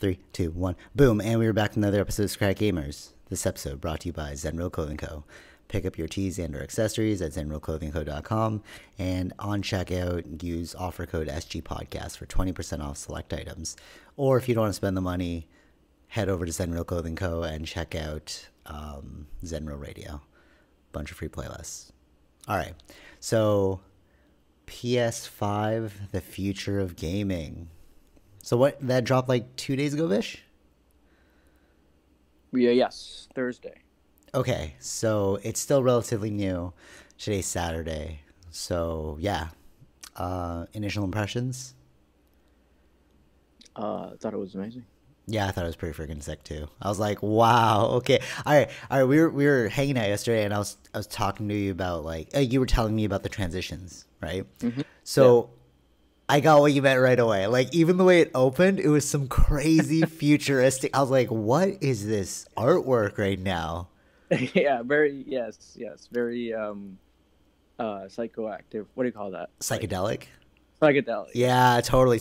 3, 2, 1. Boom. And we were back to another episode of Socratic Gamers. This episode brought to you by Zenro Clothing Co. Pick up your tees and or accessories at zenroclothingco.com. And on checkout, use offer code SGPodcast for 20% off select items. Or if you don't want to spend the money, head over to Zenro Clothing Co. and check out Zenro Radio. Bunch of free playlists. All right. So PS5, the future of gaming. So what, that dropped like 2 days ago, Vish? Yeah, yes, Thursday. Okay, so it's still relatively new. Today's Saturday. So yeah. Initial impressions? I thought it was amazing. Yeah, I thought it was pretty freaking sick too. I was like, wow, okay. All right. We were hanging out yesterday and I was talking to you about like you were telling me about the transitions, right? Mm-hmm. So yeah. I got what you meant right away. Like, even the way it opened, it was some crazy futuristic. I was like, what is this artwork right now? Yeah, very, yes. Very psychoactive. What do you call that? Psychedelic? Psychedelic. Yeah, totally.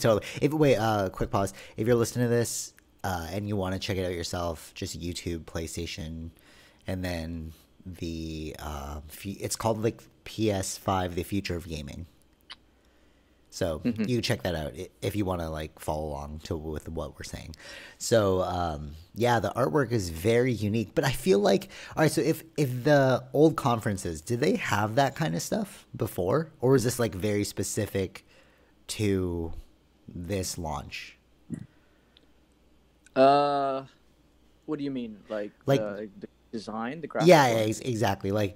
Quick pause. If you're listening to this and you want to check it out yourself, just YouTube, PlayStation, and then the it's called like PS5, the future of gaming. So you check that out if you want to like follow along with what we're saying. So yeah, the artwork is very unique. But I feel like, all right, so if the old conferences, did they have that kind of stuff before, or is this like very specific to this launch? What do you mean, like the design, the graphics? Yeah, exactly. Like,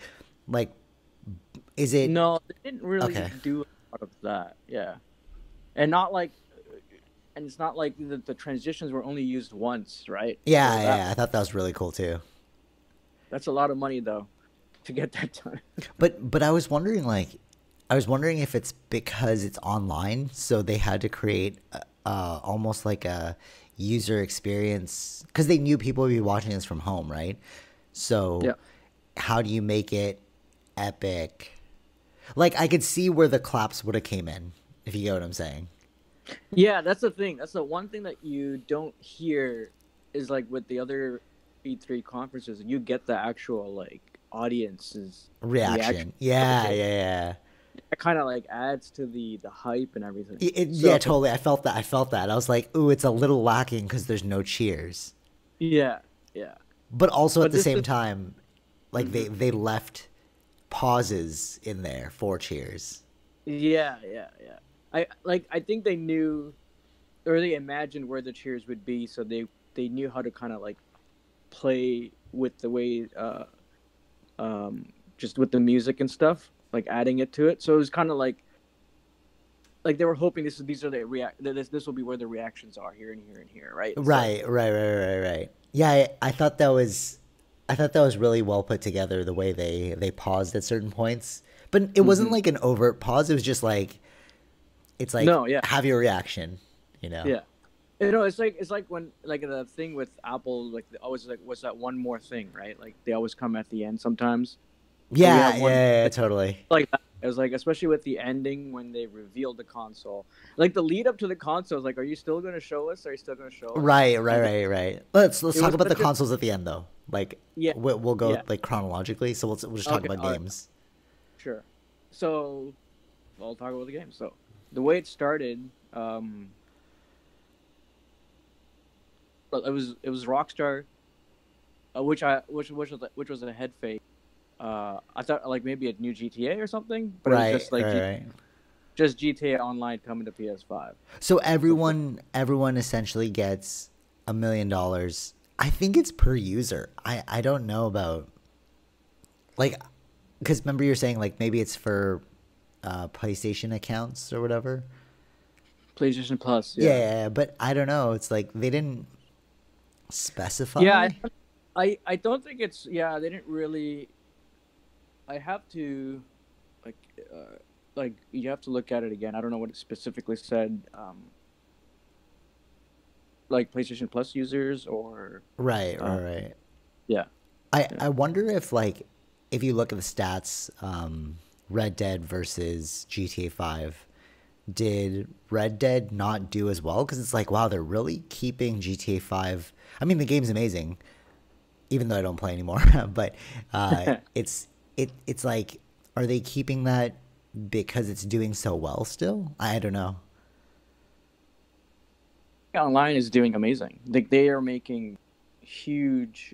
is it? No, they didn't really do of that, yeah, and it's not like the transitions were only used once, right? Yeah, I thought that was really cool too. That's a lot of money though to get that done. but I was wondering if it's because it's online, so they had to create almost like a user experience because they knew people would be watching this from home, right? So yeah. How do you make it epic? Like, I could see where the claps would have came in, if you get what I'm saying. Yeah, that's the thing. That's the one thing that you don't hear is, like, with the other E3 conferences, you get the actual, like, audience's reaction. Yeah. It kind of, like, adds to the hype and everything. Yeah, totally. I felt that. I was like, ooh, it's a little lacking because there's no cheers. Yeah. But also at the same time, like, they left pauses in there for cheers. Yeah. I think they knew, or they imagined where the cheers would be, so they knew how to kind of like play with the way, just with the music and stuff, like adding it to it. So it was kind of like they were hoping this will be where the reactions are here and here and here, right? Right. Yeah, I thought that was really well put together, the way they paused at certain points. But it wasn't like an overt pause. It was just like, it's like, have your reaction, you know? Yeah. You know, it's like when, like, the thing with Apple, like, always, like, what's that one more thing, right? Like, they always come at the end sometimes. Yeah, totally. Like, it was like, especially with the ending when they revealed the console. Like, the lead up to the console was like, are you still going to show us? Are you still going to show us? Right. Let's talk about the consoles at the end, though. Like, yeah, we'll go like chronologically. So we'll just talk about games. Right. Sure. So I'll talk about the games. So the way it started, it was Rockstar, which was a head fake. I thought like maybe a new GTA or something, but it was just like just GTA Online coming to PS5. So everyone essentially gets $1 million. I think it's per user. I don't know about, like, because remember you're saying like maybe it's for PlayStation accounts or whatever. PlayStation Plus. Yeah, but I don't know. It's like they didn't specify. Yeah, I don't think it's. Yeah, they didn't really. I have to, like you have to look at it again. I don't know what it specifically said. Like PlayStation Plus users or right. Yeah. I wonder if, like, if you look at the stats, Red Dead versus GTA 5, did Red Dead not do as well? Because it's like, wow, they're really keeping GTA 5. I mean, the game's amazing, even though I don't play anymore. But it's like, are they keeping that because it's doing so well still? I don't know. Online is doing amazing. Like they are making huge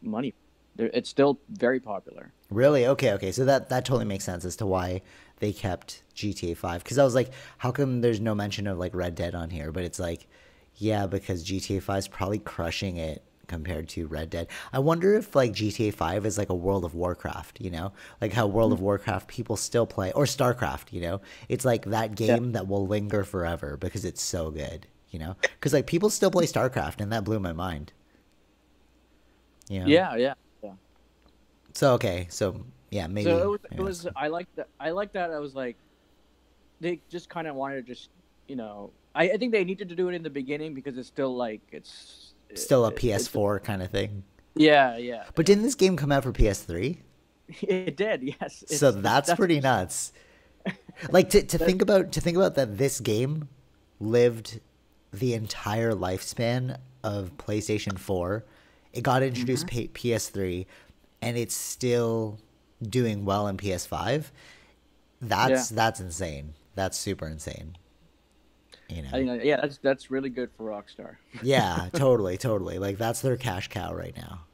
money. It's still very popular. Really? Okay, okay. So that totally makes sense as to why they kept GTA 5. Because I was like, how come there's no mention of like Red Dead on here? But it's like, yeah, because GTA 5 is probably crushing it compared to Red Dead. I wonder if like GTA 5 is like a World of Warcraft, you know? Like how World of Warcraft people still play, or StarCraft, you know? It's like that Yeah. game that will linger forever because it's so good, you know? Because like people still play StarCraft, and that blew my mind. You know? Yeah, yeah, yeah. So okay, so yeah, maybe. So Maybe it that's was I like that. I like that. I was like, they just kind of wanted to just, I think they needed to do it in the beginning because it's still like still a it's PS4 kind of thing. yeah, yeah, But didn't this game come out for PS3? it did. Yes, So that's that's pretty nuts. Like to that, think about that this game lived the entire lifespan of PlayStation 4. It got introduced hmm PS3, and it's still doing well in PS5. yeah. That's insane. That's super insane. You I know. think yeah, that's really good for Rockstar. Yeah, totally, totally. Like that's their cash cow right now.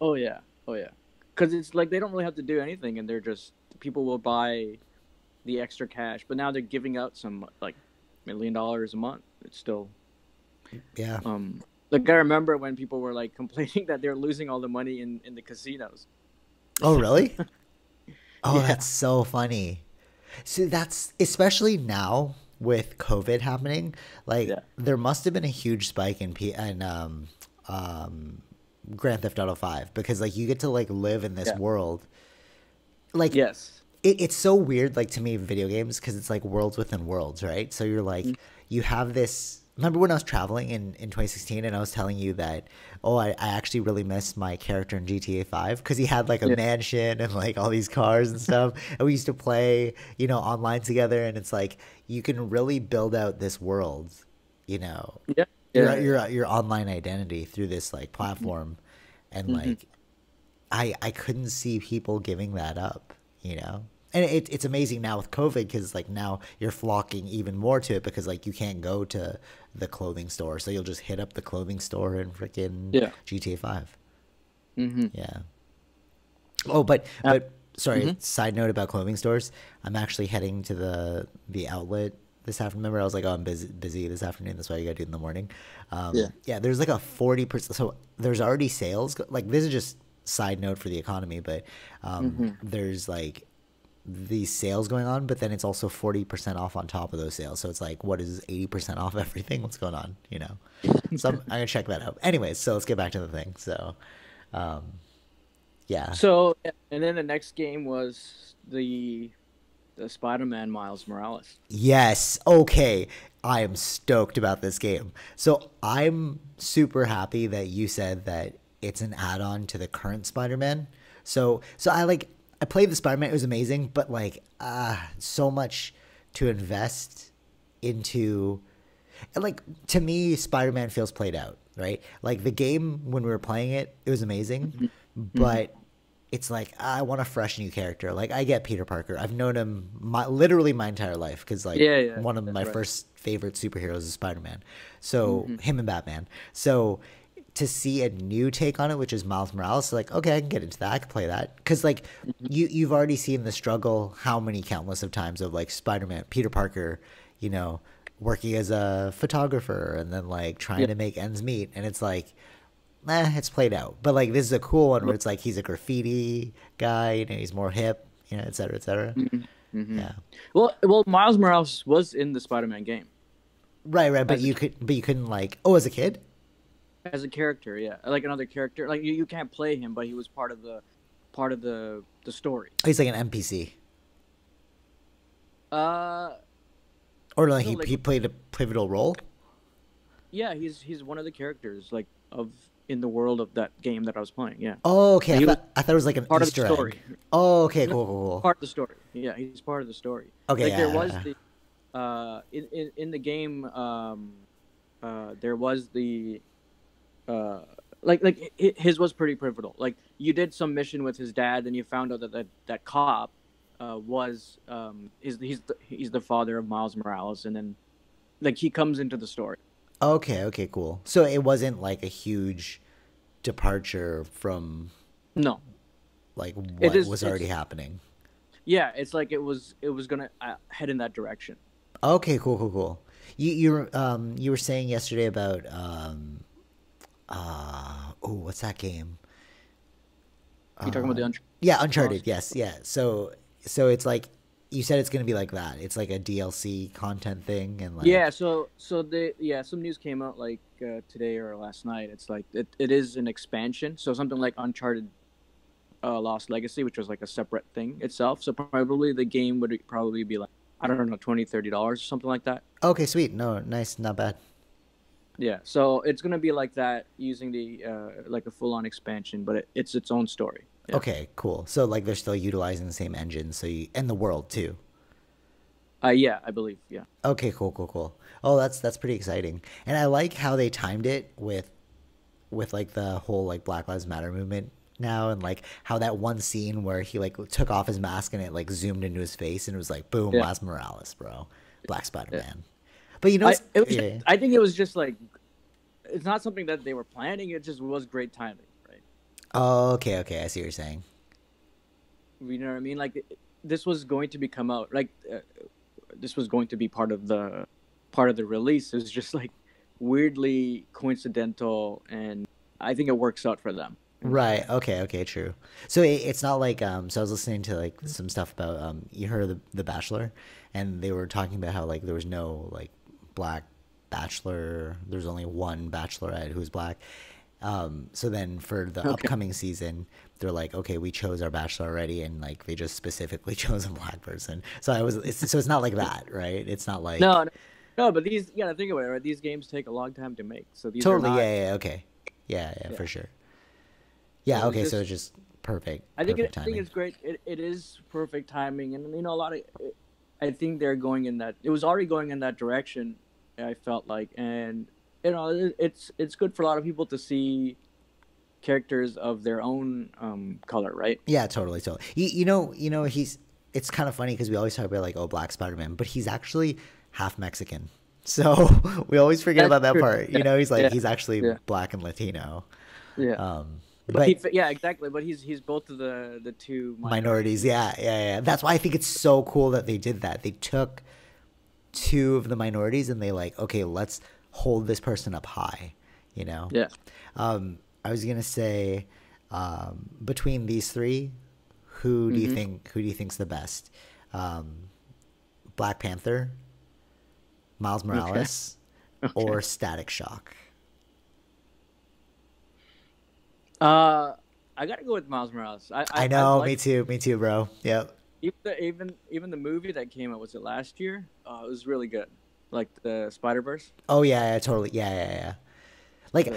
Oh yeah, oh yeah, because it's like they don't really have to do anything, and they're just people will buy the extra cash. But now they're giving out some like $1 million a month. It's still Yeah. um like I remember when people were like complaining that they're losing all the money in the casinos. Oh, really? Oh, Yeah, that's so funny. So that's especially now with COVID happening. Like yeah, there must have been a huge spike in um, Grand Theft Auto 5 because like you get to like live in this yeah, world. Like yes, it's so weird, like to me, video games, because it's like worlds within worlds, right? So you're like, you have this. Remember when I was traveling in 2016 and I was telling you that, oh, I actually really miss my character in GTA 5 because he had like a yeah, mansion and like all these cars and stuff. And we used to play, online together. And it's like, you can really build out this world, you know, yeah, yeah, yeah. your online identity through this like platform. And hmm like, I couldn't see people giving that up, you know? And it's amazing now with COVID because like now you're flocking even more to it because like you can't go to the clothing store. So you'll just hit up the clothing store in freaking Yeah. GTA 5. hmm Yeah. Oh, Uh, but sorry, hmm side note about clothing stores. I'm actually heading to the outlet this afternoon. Remember, I was like, oh, I'm busy this afternoon. That's why you got to do it in the morning. Yeah. Yeah, there's like a 40%. So there's already sales. Like this is just side note for the economy, but hmm there's like these sales going on, but then it's also 40% off on top of those sales. So it's like, what is 80% off everything? What's going on? You know? So I'm gonna check that out. Anyways, so let's get back to the thing. So, um, yeah. So, and then the next game was the Spider-Man Miles Morales. Yes. Okay. I am stoked about this game. So I'm super happy that you said that it's an add-on to the current Spider-Man. So I played the Spider-Man. It was amazing, but like so much to invest into. And like to me, Spider-Man feels played out, right? Like the game when we were playing it, it was amazing, hmm hmm but it's like I want a fresh new character. Like I get Peter Parker. I've known him literally my entire life because like Yeah, yeah, one of that's my right. first favorite superheroes is Spider-Man. So hmm him and Batman. So to see a new take on it, which is Miles Morales, like okay, I can get into that. I can play that because like you've already seen the struggle how many countless of times of like Spider-Man, Peter Parker, you know, working as a photographer and then like trying Yeah. to make ends meet, and it's like it's played out. But like this is a cool one where it's like he's a graffiti guy, he's more hip, et cetera, et cetera. hmm hmm Yeah. Well, Miles Morales was in the Spider-Man game Right, right. as a But you couldn't like, oh, as a kid? as a character. Yeah, like another character. Like you can't play him, but he was part of the story. Oh, he's like an NPC. Uh, Or like no, like he played a pivotal role? yeah, he's one of the characters like in the world of that game that I was playing. Yeah. Oh, okay. He was I thought it was like an part of the Easter story. egg. Oh, okay. No, Cool, cool, cool. part of the story. Yeah, he's part of the story. Okay, Like there yeah, was yeah. the in the game there was the his was pretty pivotal. Like you did some mission with his dad, and you found out that cop was he's the father of Miles Morales, and then like he comes into the story. Okay, okay, cool. So it wasn't like a huge departure from No, like it what is. was already happening. Yeah, it's like it was gonna head in that direction. Okay, cool, cool, cool. You were saying yesterday about oh, what's that game? You talking about the Uncharted? Yeah, Uncharted. Yes, yeah. So it's like you said it's gonna be like that. It's like a DLC content thing, and like Yeah, some news came out like today or last night. It's like it is an expansion, so something like Uncharted Lost Legacy, which was like a separate thing itself. So probably the game would probably be like, I don't know, $20-$30 or something like that. Okay, sweet. No, nice, not bad. Yeah, so it's gonna be like that using the like a full on expansion, but it's its own story. Yeah. Okay, cool. So like they're still utilizing the same engine, so you and the world too. Yeah, I believe. Yeah. Okay, cool, cool, cool. Oh, that's pretty exciting. And I like how they timed it with like the whole like Black Lives Matter movement now, and like how that one scene where he like took off his mask and it like zoomed into his face and it was like boom, Yeah. Miles Morales, bro. Black Spider-Man. Yeah. But you know what's I think it was just like it's not something that they were planning. It just was great timing, right? Oh, okay, okay. I see what you're saying. You know what I mean? Like this was going to be come out. Like this was going to be part of the release. It was just like weirdly coincidental, and I think it works out for them. Right. Okay. Okay. True. So it's not like so I was listening to like some stuff about you heard of the Bachelor, and they were talking about how like there was no like black bachelor. There's only one bachelorette who's black. So then for the upcoming season, they're like, okay, we chose our bachelor already, and like they just specifically chose a black person. So it's not like that, right? It's not like No, but these you gotta think about it, right? These games take a long time to make, so these totally. are not, Yeah. Okay. Yeah. For sure. Yeah. so Okay. So it's just perfect. I think Perfect I think timing. it's great. It is perfect timing, and a lot of I think they're going in that. It was already going in that direction. I felt like, and it's good for a lot of people to see characters of their own color, right? Yeah, totally. You know, it's kind of funny because we always talk about like, oh, Black Spider-Man, but he's actually half Mexican. So we always forget about that part. You know, he's actually black and Latino. Yeah. But exactly. But he's both of the two minorities. Yeah. That's why I think it's so cool that they did that. They took two of the minorities and they like, okay, let's hold this person up high. You know. Yeah. I was gonna say, between these three, who do you think's the best? Black Panther, Miles Morales, or Static Shock? I gotta go with Miles Morales. I know, me too, bro. Yep. Even the movie that came out, was it last year? It was really good, like the Spider-Verse. Oh yeah, totally. Yeah. Like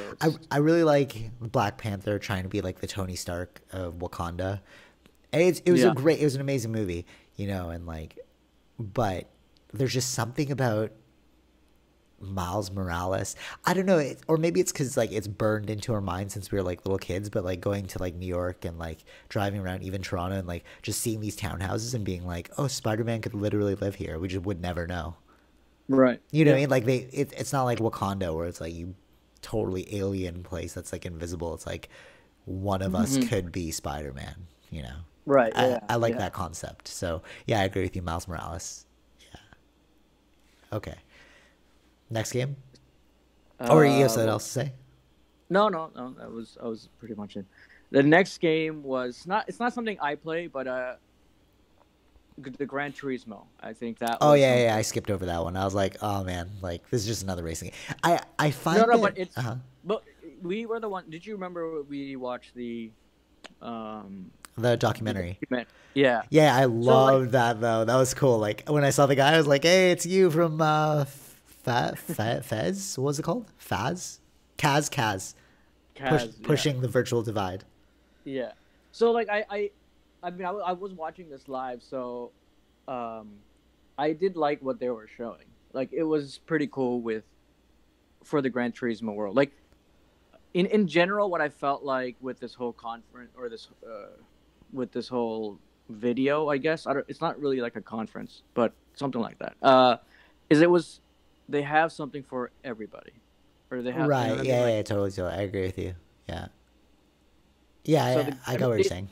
I really like Black Panther trying to be like the Tony Stark of Wakanda. And it was it was an amazing movie, you know, and like, but there's just something about Miles Morales. I don't know, or maybe it's because like it's burned into our minds since we were like little kids. But like going to like New York and like driving around even Toronto and like just seeing these townhouses and being like, oh, Spider-Man could literally live here. We just would never know. Right. You know what I mean? Like it's not like Wakanda where it's like you totally alien place that's like invisible. It's like one of us could be Spider-Man, you know? Right. I like that concept. So yeah, I agree with you, Miles Morales. Yeah. Okay. Next game? Or you have something else to say? No. I was pretty much it. The next game was it's not something I play, but the Gran Turismo. I think that. Oh yeah. I skipped over that one. I was like, oh man, like this is just another racing game. I find but it's. But we were the one. Did you remember we watched the documentary? Yeah. Yeah, I loved that though. That was cool. Like when I saw the guy, I was like, hey, it's you from Fez. What was it called? Kaz. pushing the virtual divide. Yeah. So like I mean I was watching this live, so I did like what they were showing. Like it was pretty cool for the Gran Turismo world. Like in general, what I felt like with this whole conference or this with this whole video, I guess it's not really like a conference, but something like that. Is they have something for everybody, or they have right? You know what Yeah, I mean? yeah, totally, totally. I agree with you. Yeah, yeah. So I got what you're saying.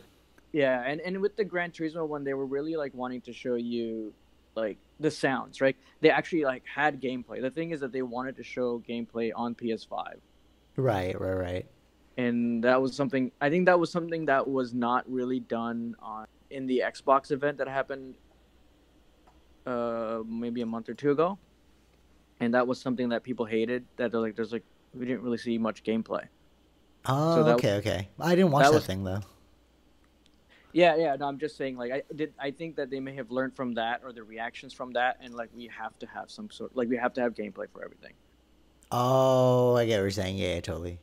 yeah, and with the Gran Turismo one, they were really like wanting to show you like the sounds, right? They actually like had gameplay. The thing is that they wanted to show gameplay on PS5. Right, right, right. And that was something I think that was something that was not really done in the Xbox event that happened maybe a month or two ago, and that was something that people hated. That there's like we didn't really see much gameplay. Oh, So okay, okay. I didn't watch that was thing though. yeah. No, I'm just saying like I think that they may have learned from that or the reactions from that, and like we have to have some sort like we have to have gameplay for everything. Oh, I get what you're saying. Yeah, yeah, totally.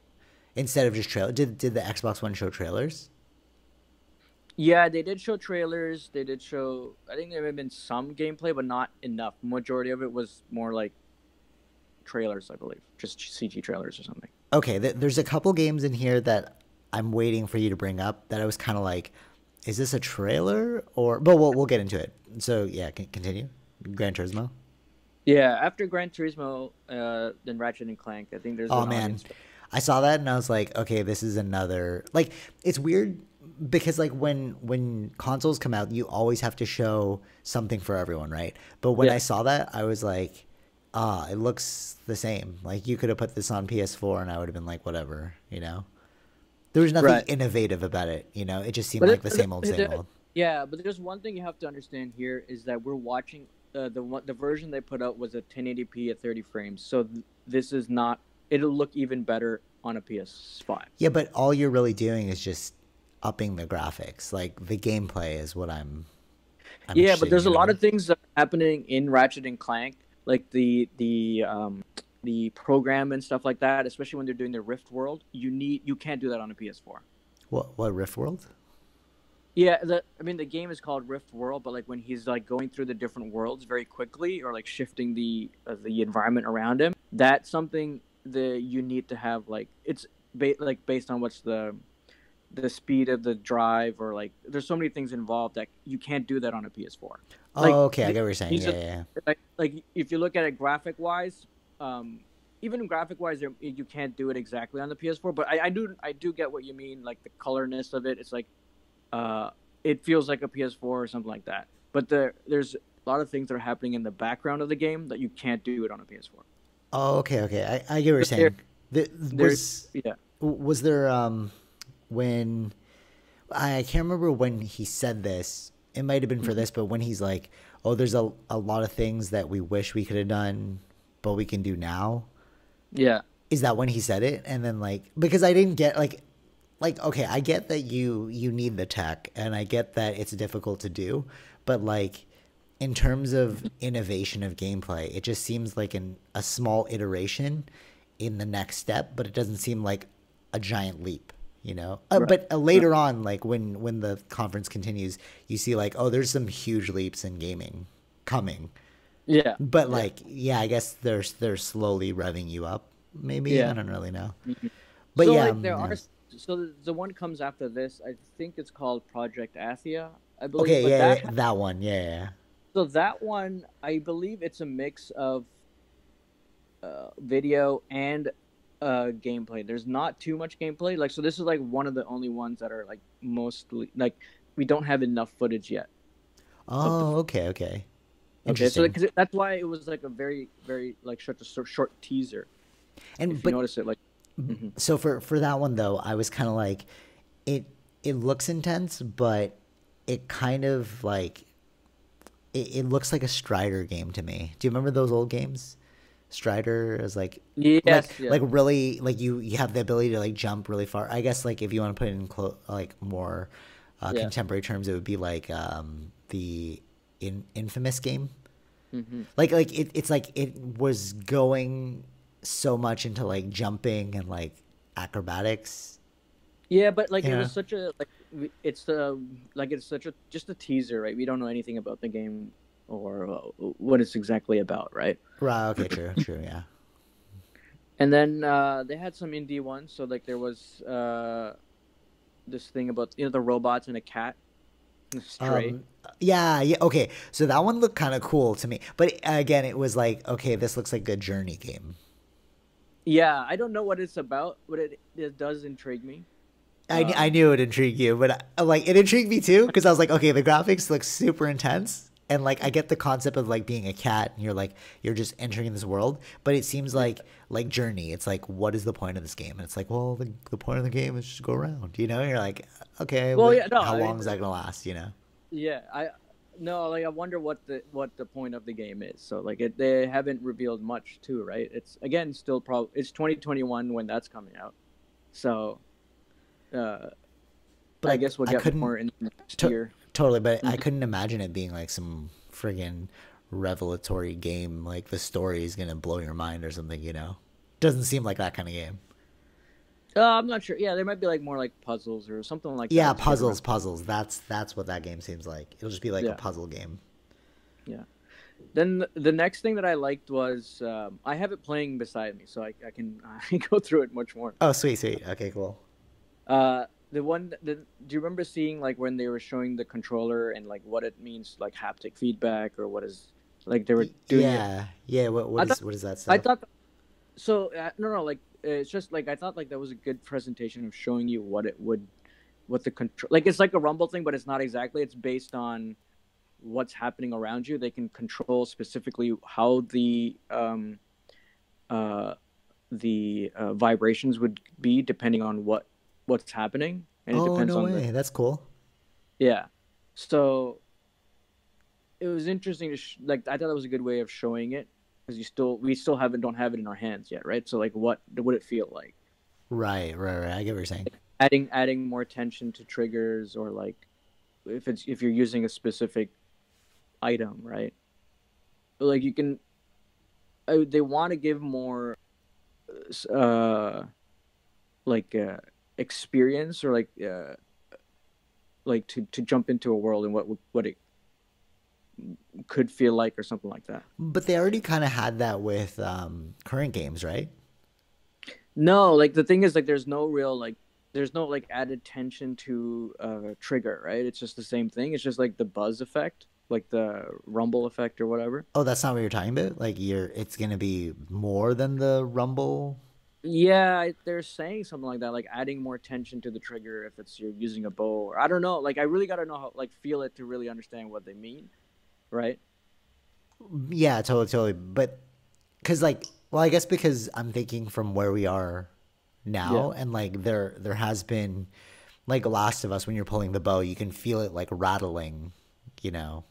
Instead of just trail, did the Xbox One show trailers? Yeah, they did show trailers. They did show. I think there have been some gameplay, but not enough. Majority of it was more like trailers, I believe, just CG trailers or something. Okay, there's a couple games in here that I'm waiting for you to bring up that I was kind of like, is this a trailer or? But we'll get into it. So yeah, continue. Gran Turismo. Yeah, after Gran Turismo, then Ratchet and Clank. I think there's Oh an man, audience. I saw that and I was like, okay, this is another like. It's weird because like when consoles come out, you always have to show something for everyone, right? But when Yeah. I saw that, I was like, it looks the same. Like you could have put this on PS4 and I would have been like, whatever, you know. There was nothing Right. innovative about it, you know. It just seemed But like the same old, same old. yeah, but there's one thing you have to understand here is that we're watching the version they put out was a 1080p at 30 frames. So this is not. It'll look even better on a PS5. Yeah, but all you're really doing is just upping the graphics. Like the gameplay is what I'm Yeah, interested but in, there's you a know what I lot mean? of things that are happening in Ratchet and Clank, like the program and stuff like that. Especially when they're doing the Rift World, you can't do that on a PS4. What Rift World? Yeah, I mean the game is called Rift World, but like when he's like going through the different worlds very quickly or like shifting the environment around him, that's something that you need to have like it's like based on what's the speed of the drive or like there's so many things involved that you can't do that on a PS4. Like Oh, okay, I get what you're saying. these Yeah, are yeah, like if you look at it graphic wise, even graphic wise, you can't do it exactly on the PS4. But I do get what you mean, like the colorness of it. It's like it feels like a PS4 or something like that. But there's a lot of things that are happening in the background of the game that you can't do it on a PS4. Oh, okay, okay. I get what you're But saying. there's yeah. Was there when I can't remember when he said this. It might have been for Mhm. this, but when he's like, "Oh, there's a lot of things that we wish we could have done, but we can do now." Yeah. Is that when he said it? And then like because I didn't get like okay, I get that you need the tech and I get that it's difficult to do, but like in terms of innovation of gameplay, it just seems like a small iteration in the next step, but it doesn't seem like a giant leap, you know. Right. But later on, like when the conference continues, you see like oh, there's some huge leaps in gaming coming. Yeah. But Yeah. like yeah, I guess they're slowly revving you up. Maybe I Yeah. don't really know. Mhm. But So yeah, like there yeah. are so the one comes after this. I think it's called Project Athia, I believe. Okay, But yeah, yeah, that one, yeah, yeah. so that one, I believe it's a mix of video and gameplay. There's not too much gameplay. Like so, this is like one of the only ones that are like mostly like we don't have enough footage yet of the. Oh, okay, okay. Okay, so Interesting. that's why it was like a very very like short teaser. And If you but notice it, like. Hmm. so for that one though, I was kind of like, it it looks intense, but it kind of like it looks like a Strider game to me. Do you remember those old games? Strider is Yes. Yeah. like really like you have the ability to like jump really far. I guess like if you want to put it in like more Yeah. contemporary terms, it would be like the infamous game. Hmm. It's like it was going so much into like jumping and like acrobatics. Yeah, but like You it know? was such a like it's the like it's such a just a teaser, right? We don't know anything about the game or what it's exactly about, right? Right. Okay. True. True. Yeah. And then they had some indie ones. So like there was this thing about the robots and a cat and a stray. Um. Yeah. Yeah. Okay. So that one looked kind of cool to me, but again, it was like, okay, this looks like a Journey game. Yeah, I don't know what it's about, but it does intrigue me. I knew it intrigued you, but like it intrigued me too because I was like, okay, the graphics look super intense, and like I get the concept of like being a cat and you're just entering this world, but it seems Yeah. like Journey. It's like, what is the point of this game? And it's like, well, the point of the game is just go around, you know? And you're like, okay, Well, but yeah, no, how I long mean, is that gonna last? You know? yeah, I no, like I wonder what the point of the game is. So like they haven't revealed much too, right? It's again still probably it's 2021 when that's coming out. So uh But I guess we'll I get couldn't more in the next to, year. totally, but I Mhm. couldn't imagine it being like some friggin' revelatory game. Like the story is gonna blow your mind or something. You know? Doesn't seem like that kind of game. I'm not sure. Yeah, there might be like more like puzzles or something like Yeah, that to get around. puzzles. That's what that game seems like. It'll just be like a Yeah, puzzle game. yeah. Then the next thing that I liked was I have it playing beside me, so I can I go through it much more. Oh, sweet, sweet. Okay, cool. The one do you remember seeing like when they were showing the controller and like what it means like haptic feedback or what is like they were doing it? Yeah, yeah. I thought What is that I stuff? thought so no like it's just like I thought like that was a good presentation of showing you what the control like it's like a rumble thing, but it's not exactly. It's based on what's happening around you. They can control specifically how uh the vibrations would be depending on what's happening, and it Oh, depends no on the way. That's cool. yeah. So it was interesting to like I thought that was a good way of showing it because we still haven't don't have it in our hands yet, right? So like what would it feel like? Right, right, right. I get what you're saying. Adding more tension to triggers or like if you're using a specific item, right? But like you can they want to give more uh like experience or like to jump into a world and what it could feel like or something like that. But they already kind of had that with current games, right? No, like the thing is like there's no like added tension to trigger, right? It's just the same thing. It's just like the buzz effect, like the rumble effect or whatever. Oh, that's not what you're talking about. Like it's gonna be more than the rumble. Yeah, they're saying something like that, like adding more tension to the trigger if it's you're using a bow or I don't know. Like I really got to know how like feel it to really understand what they mean, right? Yeah, totally, totally. But because like, well, I guess because I'm thinking from where we are Yeah. now, and like there has been like Last of Us when you're pulling the bow, you can feel it like rattling, you know.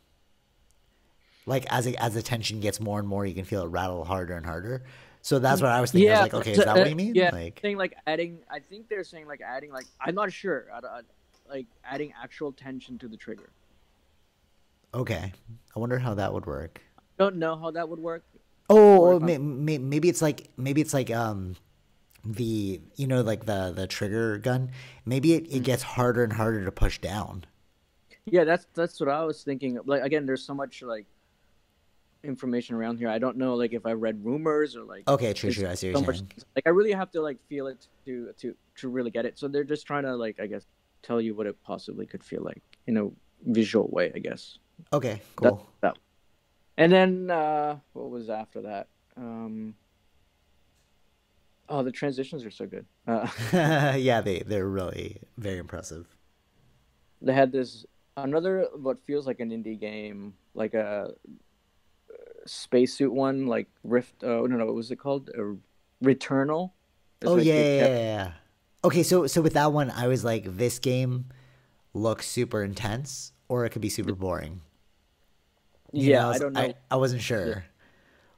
Like as the tension gets more and more, you can feel it rattle harder and harder. So that's what I was thinking. I was Yeah, like, okay, is that what you mean? yeah. Like, Saying like adding, I think they're saying like adding, like I'm not sure, like adding actual tension to the trigger. okay, I wonder how that would work. Don't know how that would work, or Oh, if I'm. maybe it's like the like the trigger gun. Maybe it gets harder and harder to push down. Yeah, that's what I was thinking. Like again, there's so much like information around here. I don't know like if I read rumors or like Okay, true, it's true. I see what so you're much. saying. Like I really have to like feel it to really get it. So they're just trying to like I guess tell you what it possibly could feel like in a visual way. I guess Okay, that cool. that. And then what was after that? Oh, the transitions are so good. Yeah, they're really very impressive. They had this another what feels like an indie game, like a spacesuit one, like Rift. Oh no, what was it called? Returnal. It's Oh like yeah, it yeah, kept. yeah, yeah. Okay, so with that one, I was like, this game looks super intense, or it could be super boring. You know, Yeah, I don't know. I wasn't Yeah. sure.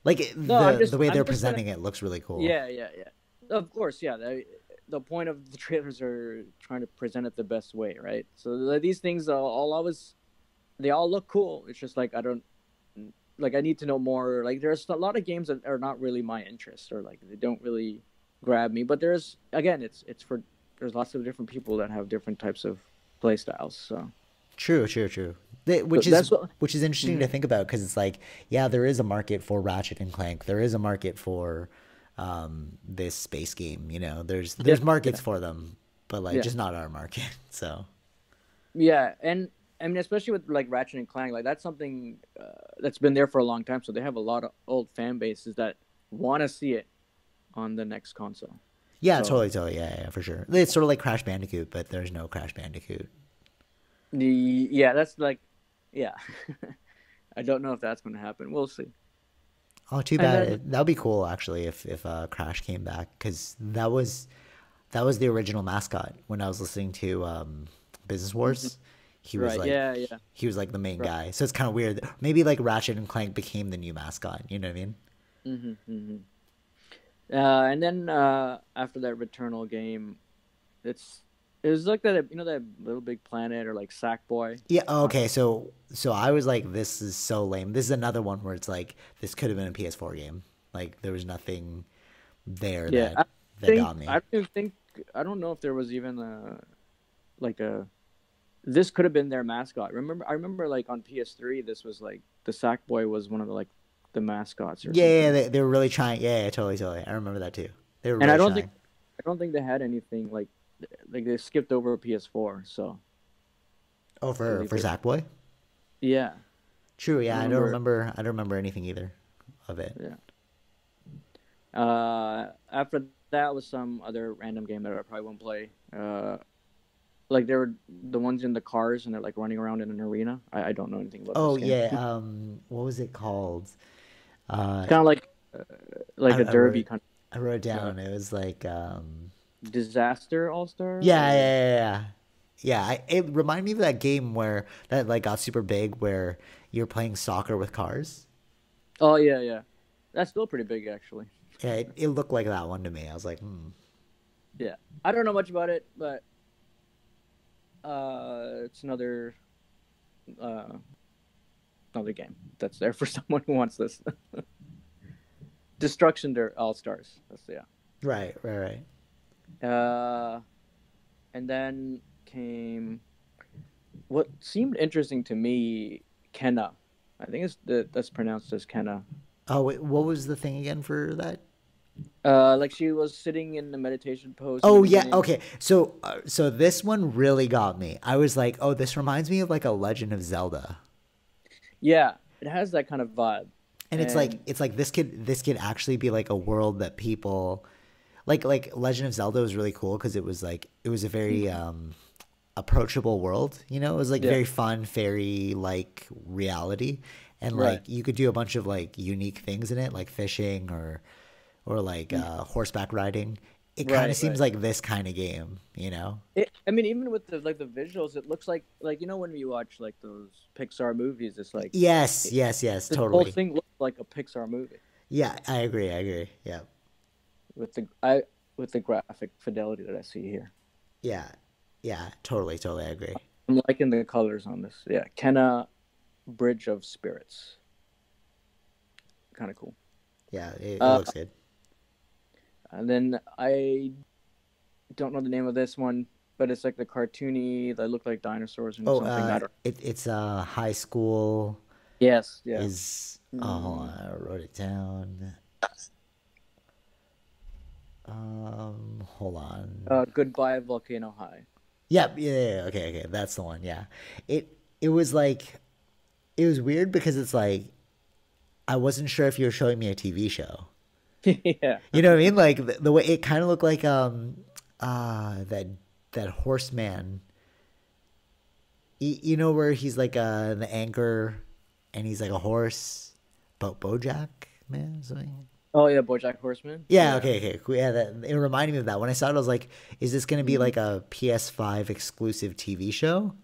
Like No, the way I'm they're just gonna. presenting it looks really cool. Yeah, yeah, yeah. Of course, yeah. The point of the trailers are trying to present it the best way, right? So these things all always they all look cool. It's just like I don't like I need to know more. Like there's a lot of games that are not really my interest, or like they don't really. grab me. But there's again, it's for there's lots of different people that have different types of play styles. So True, true, true. Which is that's what. interesting Mhm. to think about because it's like, yeah, there is a market for Ratchet and Clank. There is a market for this space game. You know, Yeah, there's markets yeah, for them, but like yeah, just not our market. So yeah. And I mean, especially with like Ratchet and Clank, like that's something that's been there for a long time. So they have a lot of old fan bases that want to see it on the next console. yeah, So totally, totally, yeah, yeah, for sure. It's sort of like Crash Bandicoot, but there's no Crash Bandicoot. yeah, that's like yeah. I don't know if that's going to happen. We'll see. Oh, too And then bad. That would be cool actually if Crash came back because that was the original mascot when I was listening to Business mhm, Wars. He was right, like yeah, yeah, he was like the main right. guy. So it's kind of weird. Maybe like Ratchet and Clank became the new mascot. You know what I mean? Hmm, hmm. And then after that Returnal game, it's it was like that that Little Big Planet or like Sackboy. Yeah. Oh, Uh, okay. So I was like, this is so lame. This is another one where it's like this could have been a PS4 game. Like there was nothing there yeah, that got I me. don't even think I don't know if there was even like a this could have been their mascot. I remember like on PS3 this was like the Sackboy was one of the mascots or Yeah, yeah, something. they were really trying. Yeah, yeah, totally, totally. I remember that too. They were And really trying. I don't think they had anything like they skipped over PS4. So Oh, I believe for they Sackboy. yeah. True. I Yeah, I don't remember remember. I don't remember anything either of it. yeah. After that was some other random game that I probably won't play. Like they were the ones in the cars and they're like running around in an arena. I don't know anything about Oh this game. yeah. What was it called? It's Uh, kind of like a I wrote derby it. kind I wrote it of down. It was like disaster all star yeah, yeah, or yeah, yeah. Yeah, it reminded me of that game where that like got super big where you're playing soccer with cars. oh yeah, yeah. That's still pretty big actually. Yeah, it looked like that one to me. I was like, hmm. Yeah, I don't know much about it, but it's uh another game that's there for someone who wants this. Destruction All Stars. That's yeah. Right, right, right. Uh, and then came what seemed interesting to me, Kenna. I think that's pronounced as Kenna. Oh, wait, what was the thing again for that? Like she was sitting in the meditation pose in the Oh yeah, beginning. okay. So this one really got me. I was like, oh, this reminds me of like a Legend of Zelda. Yeah, it has that kind of vibe. And And it's like this could actually be like a world that people like Legend of Zelda was really cool because it was like it was a very approachable world, you know? It was like yeah, very fun fairy like reality and right, like you could do a bunch of like unique things in it like fishing or like horseback riding. It kind of right, seems right. like this kind of game, you know? I mean, even with the like the visuals, it looks like when we watch like those Pixar movies, it's like Yes, it, yes, yes, this whole totally. thing looks like a Pixar movie Yeah, I agree. I agree. Yeah. with the graphic fidelity that I see here. Yeah. Yeah, totally, totally. I agree. I'm liking the colors on this. Yeah, Kenna Bridge of Spirits, kind of cool. Yeah, it Uh, looks good. and then I don't know the name of this one, but it's like the cartoony that look like dinosaurs and Oh, something. I don't. it's high school Yes, yeah. is hold on, Mm, I wrote it down. Hold on. Goodbye Volcano High. Yep, yeah, yeah, yeah, okay, okay, that's the one. Yeah, it was like it was weird because it's like I wasn't sure if you were showing me a TV show. Yeah. You know what I mean? Like the way it kind of looked like that horseman. You know where he's like the anchor, and he's like a horse, BoJack man or something. Oh yeah, BoJack Horseman. Yeah, Yeah. okay, okay, cool. Yeah, that it reminded me of that. When I saw it, I was like, "Is this gonna be Mhm. like a PS5 exclusive TV show?"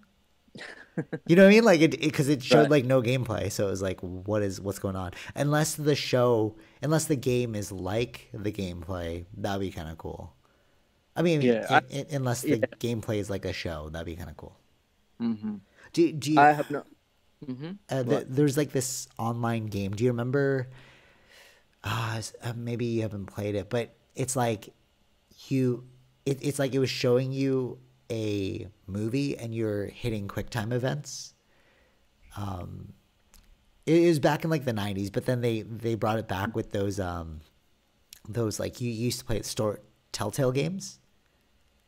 You know what I mean? Like it because it showed Right. like no gameplay, so it was like, what's going on? Unless the game is like the gameplay, that'd be kind of cool. I mean, Yeah. unless Yeah. the gameplay is like a show, that'd be kind of cool. Hmm. Do you? I have no. Hmm. What? There's like this online game. Do you remember? Maybe you haven't played it, but it's like it's like it was showing you a movie and you're hitting QuickTime events. It was back in like the 90s, but then they brought it back with those like you used to play at Telltale games.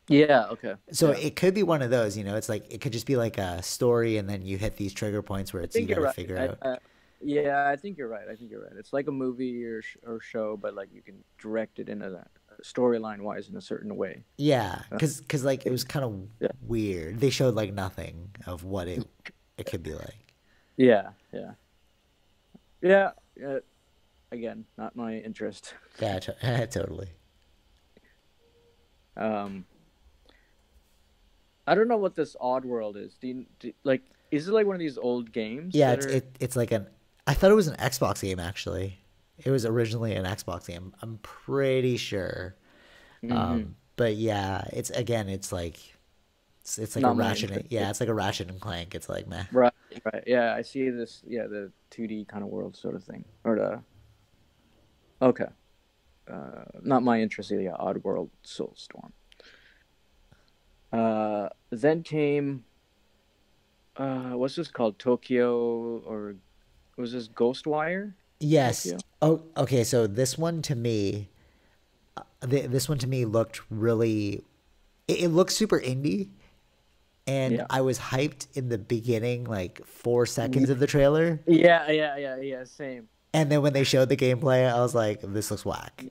Yeah. Okay. So Yeah. it could be one of those, it's like it could just be like a story and then you hit these trigger points where I it's you think you're got to right. figure out. Yeah, I think you're right. I think you're right. It's like a movie or show, but like you can direct it into that storyline wise in a certain way. Yeah, Uh, cuz like it was kind of yeah. weird. They showed like nothing of what it could be like. Yeah. Yeah. Yeah. Again, not my interest. Yeah, totally. Um, I don't know what this Odd World is. Like, is it like one of these old games Yeah, that are? it's like I thought it was an Xbox game actually. It was originally an Xbox game. I'm pretty sure. Hmm. But yeah, it's like it's like a Not my Ratchet interest. yeah, it's like a Ratchet and Clank. It's like meh. Right, right. Yeah, I see this. Yeah, the 2D kind of world sort of thing. Or the okay, not my interest either. Yeah, Odd World, Soulstorm. Then came what's this called? Tokyo or was this Ghostwire? Yes. Tokyo. Oh, okay. So this one to me looked really. It looked super indie, and Yeah. I was hyped in the beginning, like 4 seconds of the trailer, Yeah. Same. and then when they showed the gameplay, I was like, "This looks whack."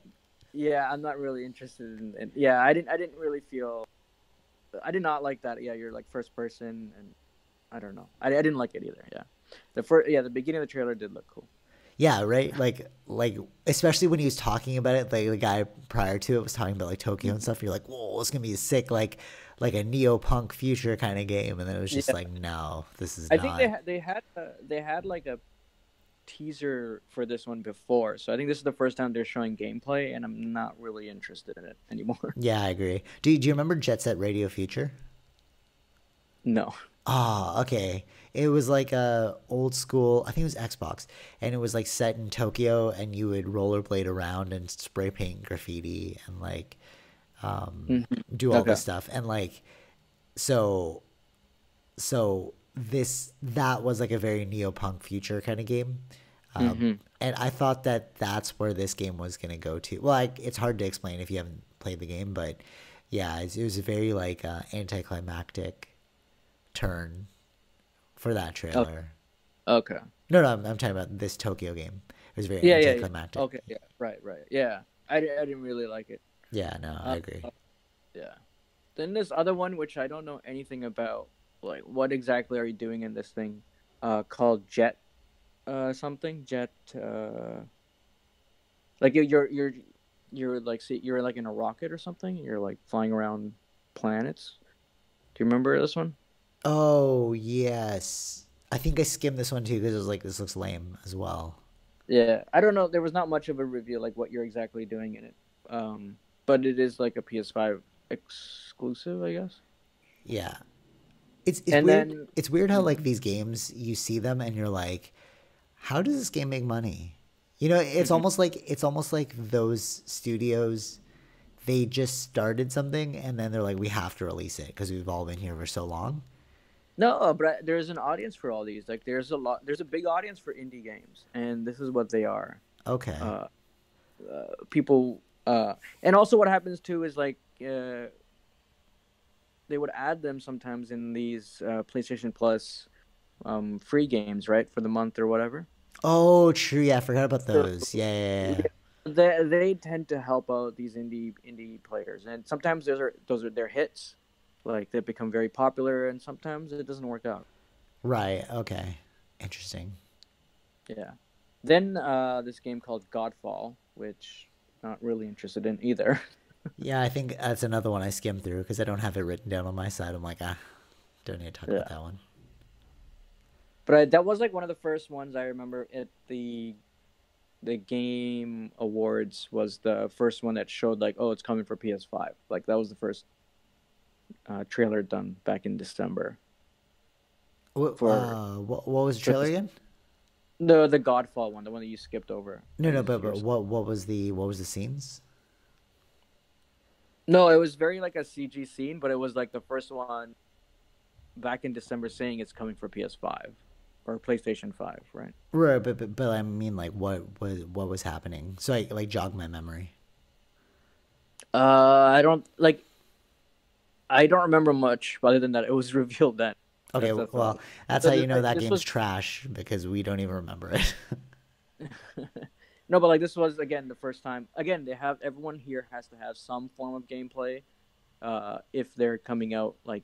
Yeah, I'm not really interested in. Yeah, I didn't really feel. I did not like that. Yeah, you're like first person, and I don't know. I didn't like it either. Yeah, the beginning of the trailer did look cool. Yeah, right. Like especially when he was talking about it, like the guy prior to it was talking about like Tokyo and stuff. You're like, "Whoa, it's gonna be sick!" Like a neo-punk future kind of game, and then it was just Yeah, like, "No, this is I think not." they had like a teaser for this one before, so I think this is the first time they're showing gameplay, and I'm not really interested in it anymore. Yeah, I agree. Do you remember Jet Set Radio Future? No. Oh, okay. It was like a old school, I think it was Xbox, and it was like set in Tokyo, and you would rollerblade around and spray paint graffiti and like Hmm. do all Okay. this stuff. And like, so, so that was like a very neo-punk future kind of game. Hmm. And I thought that that's where this game was gonna go to. Well, it's hard to explain if you haven't played the game, but yeah, it was a very like anticlimactic turn for that Okay. trailer. Okay. No, I'm talking about this Tokyo game. It was very Yeah. anticlimactic. Okay. Yeah. Right. Yeah. I didn't really like it. Yeah, no, I Uh, agree. yeah. Then this other one, which I don't know anything about, like what exactly are you doing in this thing? Called Jet, something Jet. Like you're like see you're like in a rocket or something. And you're like flying around planets. Do you remember this one? Oh yes, I think I skimmed this one too because it was like this looks lame as well. Yeah, I don't know. There was not much of a reveal like what you're exactly doing in it. But it is like a PS5 exclusive, I guess. Yeah, it's And weird. then, It's weird how like mhm, these games you see them and you're like, how does this game make money? mhm. It's almost like those studios they just started something and then they're like we have to release it because we've all been here for so long. No, but there's an audience for all these. Like, there's a big audience for indie games, and this is what they are. Okay. Uh, People, and also what happens too is like they would add them sometimes in these PlayStation Plus free games, right, for the month or whatever. Oh, true. Yeah, I forgot about So those. Yeah, yeah, yeah, they tend to help out these indie players, and sometimes those are their hits, like they become very popular, and sometimes it doesn't work out. right. Okay. Interesting. Yeah. Then this game called Godfall, which not really interested in either. Yeah, I think that's another one I skimmed through because I don't have it written down on my side. I'm like, don't need to talk about Yeah. that one. But that was like one of the first ones I remember at the Game Awards was the first one that showed like, oh, it's coming for PS5. Like that was the first trailer done back in December for What was the for trailer again? the Godfall one, the one that you skipped over. No, I no, guess but yours. what was the scenes? No, it was very like a CG scene, but it was like the first one back in December saying it's coming for PS5 or PlayStation 5, right? Right, but I mean, like, what was happening? So I like jog my memory. I don't like. I don't remember much other than that it was revealed then. Okay, That's all. well, that's So how you know like, that this game's was trash because we don't even remember it. no, but like this was again the first time. Again, they have everyone here has to have some form of gameplay, if they're coming out like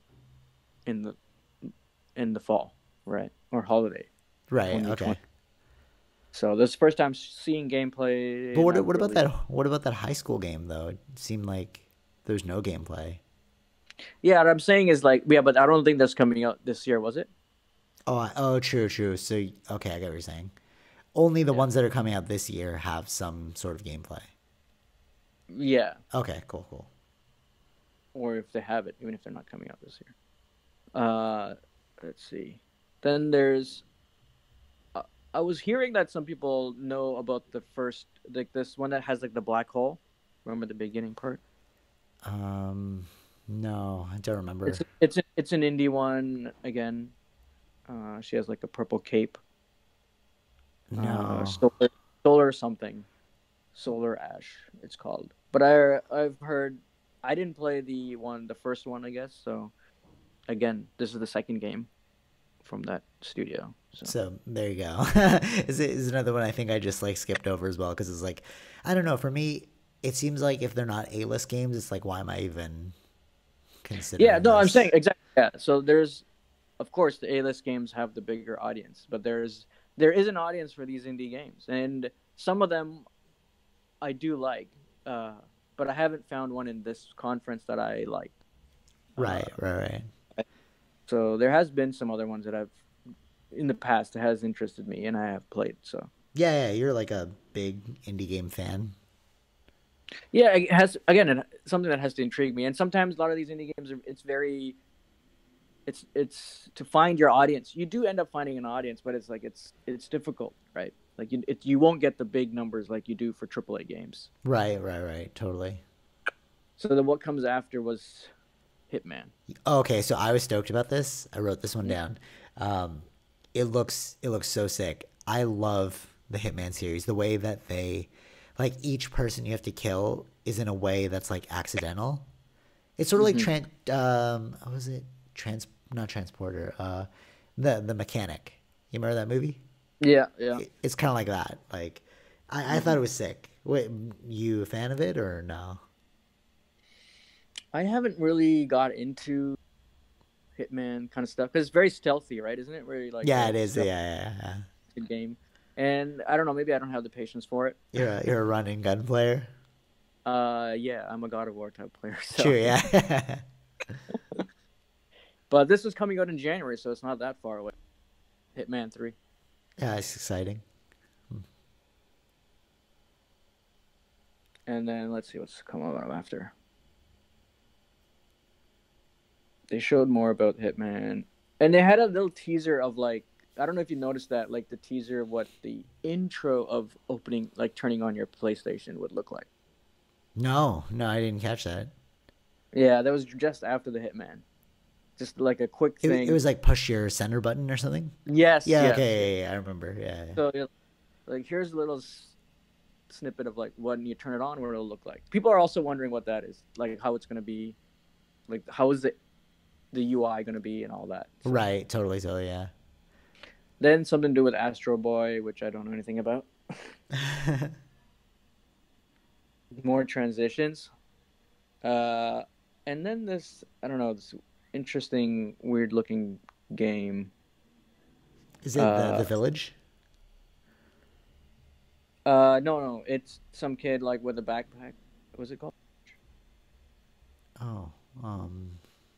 in the fall, right, or holiday, Right. 2020. Okay. So this is the first time seeing But gameplay, what not what about really. that? What about that high school game though? It seemed like there's no gameplay. Yeah, what I'm saying is like yeah, but I don't think that's coming out this year, was it? Oh, true, true. So okay, I get what you're saying. Only the Yeah, ones that are coming out this year have some sort of gameplay. yeah, Okay, cool, cool. or if they have it, even if they're not coming out this year. Let's see. Then there's. I was hearing that some people know about the first, like this one that has like the black hole. Remember the beginning part? Um, no, I don't remember. It's an indie one again. She has like a purple cape. No. Solar something, solar ash. It's called. But I've heard. I didn't play the first one, I guess. So again, this is the second game from that studio. So So there you go. Is another one I think I just like skipped over as well because it's like, I don't know. For me, it seems like if they're not A-list games, it's like why am I even yeah, considering no, I'm saying this? exactly. Yeah. So there's, of course, the A-list games have the bigger audience, but there is an audience for these indie games, and some of them I do like, uh, but I haven't found one in this conference that I liked. Uh, Right, right, right. so there has been some other ones that I've in the past that has interested me, and I have played. So Yeah, yeah, you're like a big indie game fan. yeah, it has again something that has to intrigue me, and sometimes a lot of these indie games are it's very it's to find your audience. You do end up finding an audience, but it's like it's difficult, right? Like you won't get the big numbers like you do for AAA games. Right, right, right. Totally. So then what comes after was Hitman. Okay, so I was stoked about this. I wrote this one Mm. down. It looks so sick. I love the Hitman series. The way that they like each person you have to kill is in a way that's like accidental. It's sort of like Mm-hmm. what was it? Not transporter. The mechanic. You remember that movie? Yeah, yeah. It's kind of like that. Like I thought Mm-hmm. it was sick. Wait, you a fan of it or no? I haven't really got into Hitman kind of stuff because it's very stealthy, right? Isn't it really like Yeah, a it is. Yeah, stealthy yeah, yeah. game? And I don't know, maybe I don't have the patience for it. You're a running gun player. Yeah, I'm a God of War type player, True. so. Yeah. But this is coming out in January, so it's not that far away. Hitman 3. Yeah, it's exciting. And then let's see what's coming out after. They showed more about Hitman, and they had a little teaser of like I don't know if you noticed that, like the teaser of what the intro of opening, like turning on your PlayStation would look like. No, no, I didn't catch that. Yeah, that was just after the Hitman. Just like a quick It thing. was like push your center button or something. Yes, Yeah. yes, yeah. Okay. Yeah, I remember. Yeah. Yeah. So like here's a little snippet of like when you turn it on, what it'll look like. People are also wondering what that is, like how it's gonna be, like how is the UI gonna be and all that. So Right. Totally. Totally. Yeah. then something to do with Astro Boy, which I don't know anything about. More transitions. Uh, and then this, I don't know, this interesting, weird looking game. Is it the Uh, village? no, it's some kid like with a backpack. What's it called? Oh.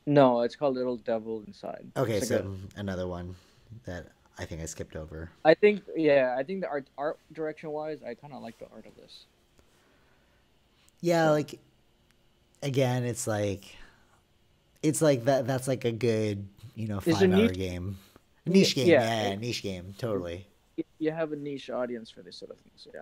No, it's called Little Devil Inside. Okay. It's like a. So another one that I think I skipped over. I think yeah, I think the art direction wise, I kind of like the art of this. Yeah. So Like again, it's like that. That's like a good it's a 5 hour niche. game. Yeah, Niche game. yeah, Yeah. Niche game. Totally. you have a niche audience for this sort of thing. So yeah.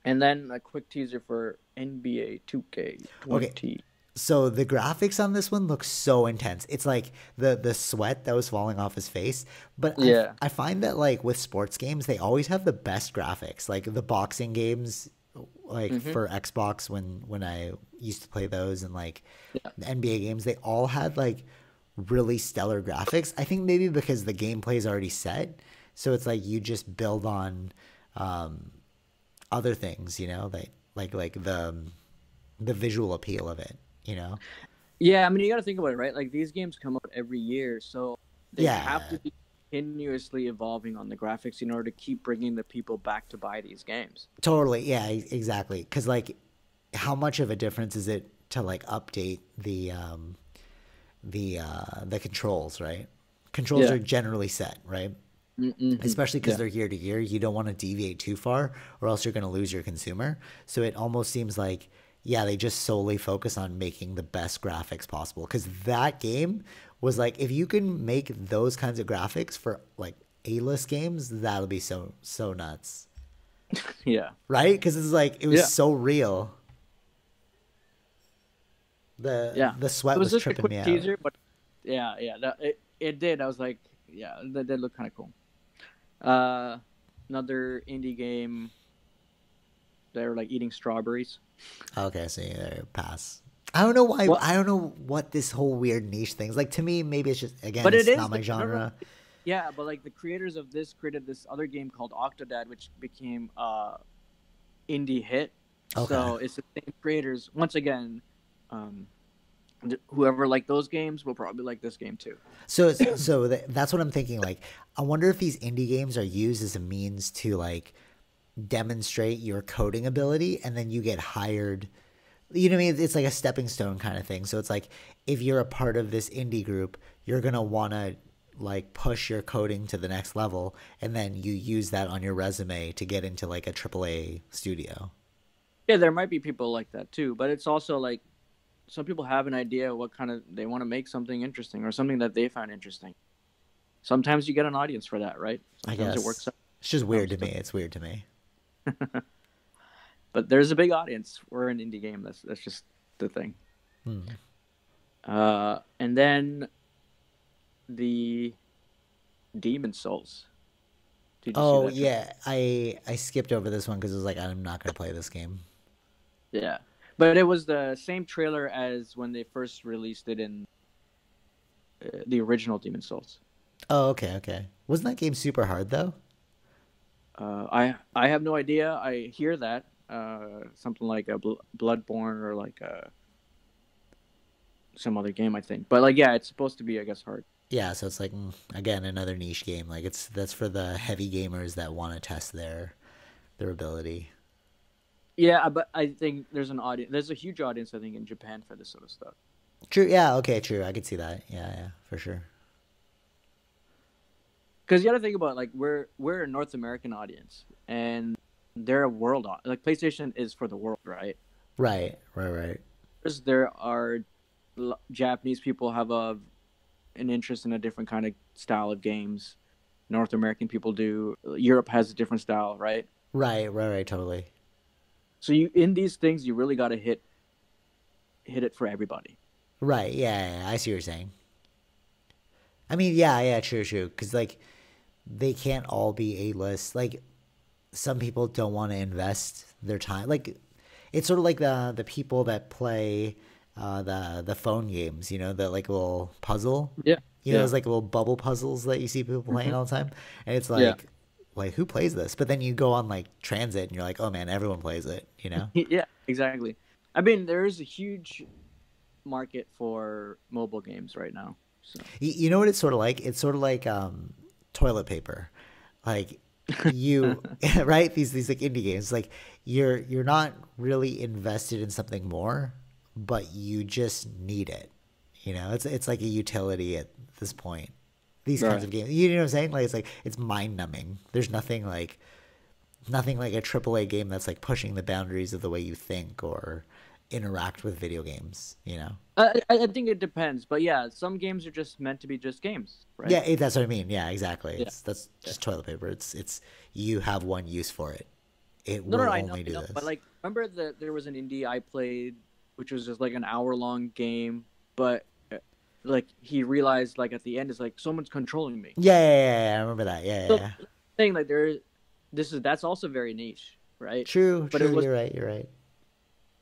And then a quick teaser for NBA 2K20. Okay, so the graphics on this one look so intense. It's like the sweat that was falling off his face. But Yeah. I find that like with sports games, they always have the best graphics. Like the boxing games, like Mm-hmm. for Xbox when I used to play those, and like Yeah. the NBA games, they all had like really stellar graphics. I think maybe because the gameplay is already set, so it's like you just build on um, other things, you know, like the visual appeal of it, you know. Yeah, I mean, you got to think about it, right? Like these games come out every year, so they have Yeah, to be continuously evolving on the graphics in order to keep bringing the people back to buy these games. totally. Yeah, exactly. Because like, how much of a difference is it to like update the controls, right? Controls Yeah. are generally set, right? Mm-hmm. Especially because Yeah. they're year to year. You don't want to deviate too far, or else you're going to lose your consumer. So it almost seems like, yeah, they just solely focus on making the best graphics possible. Because that game was like, if you can make those kinds of graphics for like A-list games, that'll be so nuts, Yeah. right? Because it's like it was Yeah. so real. The Yeah. the It sweat was was just a tripping quick me out. teaser, but yeah, it did. I was like, yeah, that did look kind of cool. Uh, Another indie game. They're like eating strawberries. Okay, so there, pass. I don't know why. Well, I don't know what this whole weird niche thing's like. To me, maybe it's just again, but it it's not is my like no, no, genre. yeah, but like the creators of this created this other game called Octodad, which became indie hit. Okay. So it's the same creators. Once again, um, whoever liked those games will probably like this game too. That's what I'm thinking. Like, I wonder if these indie games are used as a means to like demonstrate your coding ability, and then you get hired. You know what I mean? It's like a stepping stone kind of thing. So it's like if you're a part of this indie group, you're gonna wanna like push your coding to the next level, and then you use that on your resume to get into like a AAA studio. Yeah, there might be people like that too, but it's also like some people have an idea what kind of they want to make something interesting or something that they find interesting. Sometimes you get an audience for that, right? I Sometimes it works guess out. it's just weird Sometimes to it me. It's weird to me. doesn't. But there's a big audience for an indie game. That's just the thing. Hmm. And then the Demon Souls. Did you see Oh that trailer? yeah, I skipped over this one because it was like I'm not gonna play this game. Yeah, but it was the same trailer as when they first released it in the original Demon Souls. Oh, okay, okay. Wasn't that game super hard though? I have no idea. I hear that something like a Bloodborne or like some other game, I think. But like, yeah, it's supposed to be, I guess, hard. Yeah, so it's like again another niche game. Like that's for the heavy gamers that want to test their ability. Yeah, but I think there's an audience. There's a huge audience, I think, in Japan for this sort of stuff. True. Yeah. Okay. True. I could see that. Yeah. Yeah. For sure. Because you got to think about like we're a North American audience, and they're a world like PlayStation is for the world, right? Right. Right. Right. There are Japanese people have an interest in a different kind of style of games. North American people do. Europe has a different style, right? Right. Right. Right. Totally. So you in these things, you really got to hit it for everybody. Right. Yeah, yeah, yeah. I see what you're saying. I mean, yeah. Yeah. True. True. Because like they can't all be A list. Like some people don't want to invest their time. Like it's sort of like the people that play the phone games. You know, the like little puzzle. Yeah, You know, yeah, those like little bubble puzzles that you see people playing hmm all the time, and it's yeah, like who plays this? But then you go on like Transit, and you're like, oh man, everyone plays it. You know? yeah. Exactly. I mean, there is a huge market for mobile games right now. So You know what it's sort of like? It's sort of like toilet paper, like you right these like indie games like you're not really invested in something more, but you just need it. You know, it's like a utility at this point. These kinds right. of games, you know what I'm saying? Like it's mind numbing. There's nothing like a AAA game that's like pushing the boundaries of the way you think or interact with video games. You know? I think it depends, but yeah, some games are just meant to be just games, right? Yeah, that's what I mean. Yeah, exactly. Yeah, That's yeah, just toilet paper. It's you have one use for it. it No, will I know, only do but this. like, remember that there was an indie I played, which was just like an hour-long game, but like he realized like at the end, it's like someone's controlling me. Yeah, I remember that. So Yeah. saying like that's also very niche, right? True, But it was, you're right, you're right.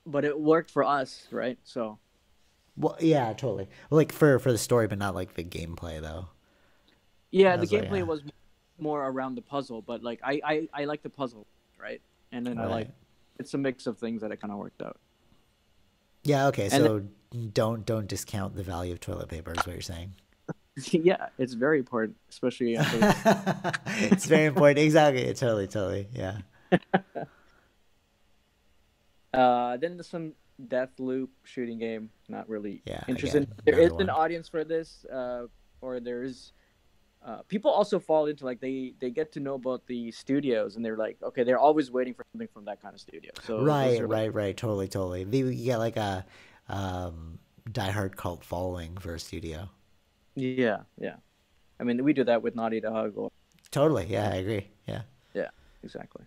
but it worked for us, right? So Well, yeah, totally. Well, like for the story, but not like the gameplay though. yeah, That the was like, gameplay yeah, was more around the puzzle, but like I like the puzzle, right? And then I like right. it's a mix of things that it kind of worked out. Yeah, okay. And So don't discount the value of toilet paper is what you're saying. then, yeah, it's very important, especially after. It's very important. Exactly. Totally. Yeah. Then there's some death loop shooting game. Not really Yeah. interested. Again, There is another an one. audience for this, or there's people also fall into like they get to know about the studios and they're like, okay, they're always waiting for something from that kind of studio. So those are like, Right. Totally. You get like a diehard cult following for a studio. yeah. I mean, we do that with Naughty Dog. Or, Totally. Yeah, I agree. Yeah. yeah, exactly.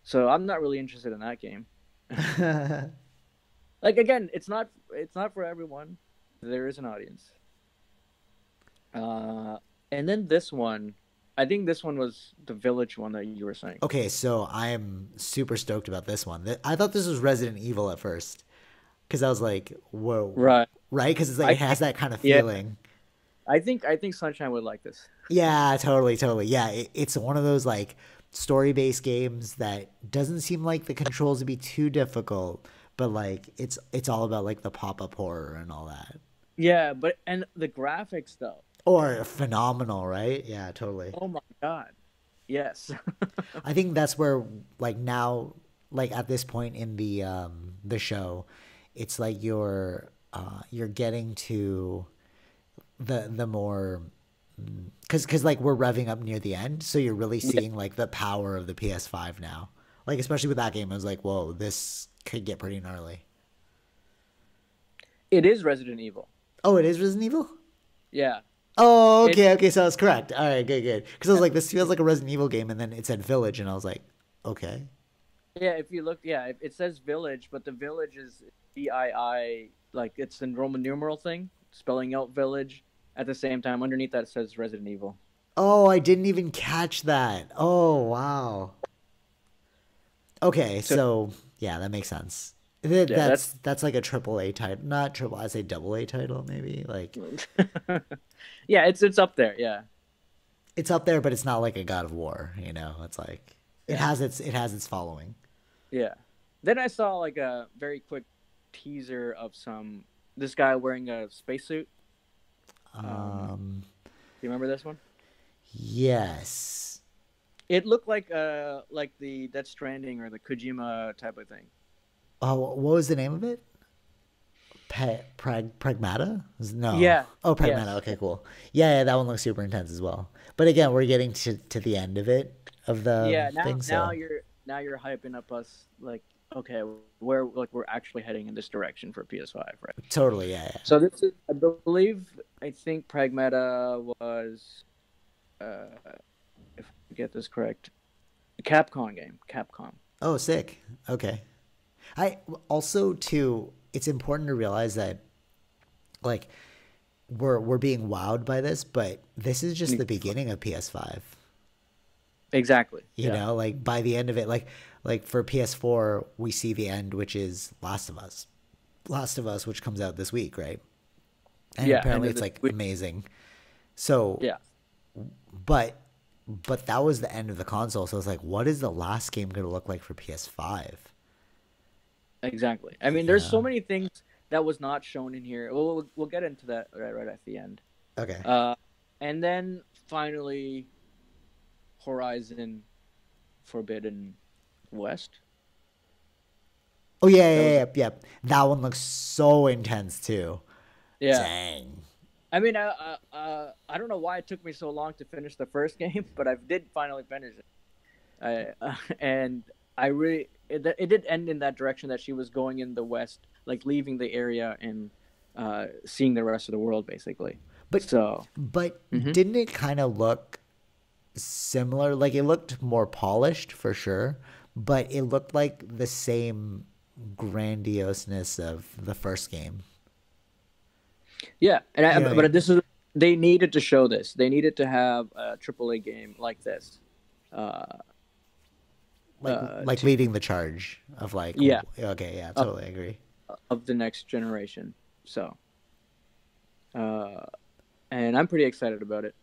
So I'm not really interested in that game. Like again, it's not for everyone. There is an audience. Uh, and then this one, I think this one was the Village one that you were saying. Okay, so I am super stoked about this one. I thought this was Resident Evil at first because I was like, whoa, Right. right? Because it's like I it has think that kind of yeah. feeling. I think Sunshine would like this. Yeah, totally. Yeah, it's one of those like story-based games that doesn't seem like the controls would be too difficult, but like it's all about like the pop-up horror and all that. Yeah, but and the graphics though. Or phenomenal, right? Yeah, totally. Oh my god. Yes. I think that's where like now like at this point in the show, it's like you're getting to the more because like we're revving up near the end, so you're really Yeah. seeing like the power of the PS5 now. Like especially with that game, I was like, whoa, this could get pretty gnarly. It is Resident Evil. Oh, it is Resident Evil? Yeah. Oh, It okay, so I was correct. All right, good. Because I was like, this feels like a Resident Evil game, and then it said Village, and I was like, okay. yeah, if you look, yeah, it says Village, but the Village is VII, like it's the Roman numeral thing, spelling out Village. At the same time, underneath that it says Resident Evil. Oh, I didn't even catch that. Oh, wow. Okay, So so yeah, that makes sense. yeah, That's like a triple A title, not triple. I'd say double A title, maybe. Like yeah, it's up there. Yeah, it's up there, but it's not like a God of War. You know, it's like yeah, it has its following. yeah. Then I saw like a very quick teaser of this guy wearing a spacesuit. Um, Um, do you remember this one? yes. It looked like the Death Stranding or the Kojima type of thing. Oh, what was the name of it? Pragmata? No. Yeah. Oh, Pragmata. Yes. Okay, cool. Yeah, that one looks super intense as well. But again, we're getting to the end of it of the Yeah. Now thing, now so you're hyping up us like okay, we're actually heading in this direction for PS5, right? totally, yeah. So this is I think Pragmata was uh if I get this correct, a Capcom game. Capcom. Oh, sick. Okay. I also too. It's important to realize that like we're being wowed by this, but this is just the beginning of PS5. Exactly. You Yeah. know, like by the end of it, like for PS4, we see the end, which is Last of Us. Last of Us, which comes out this week, right? And Yeah, and apparently it's like we, amazing. So, yeah. but that was the end of the console. So it's like, what is the last game going to look like for PS5? Exactly. I mean, there's so Yeah. many things that was not shown in here. We'll get into that right at the end. Okay. And then finally, Horizon Forbidden West. Oh yeah, That was yeah. That one looks so intense too. yeah. Dang. I mean, I don't know why it took me so long to finish the first game, but I did finally finish it. And I really it did end in that direction that she was going in the west, like leaving the area and seeing the rest of the world, basically. But So, mhm. didn't it kind of look similar? Like it looked more polished for sure, but it looked like the same grandioseness of the first game. Yeah, You know what I but mean? this is they needed to show this. They needed to have a AAA game like this. Uh, Like to leading the charge of like, yeah, okay, yeah, of, totally agree. of the next generation. So, uh, and I'm pretty excited about it.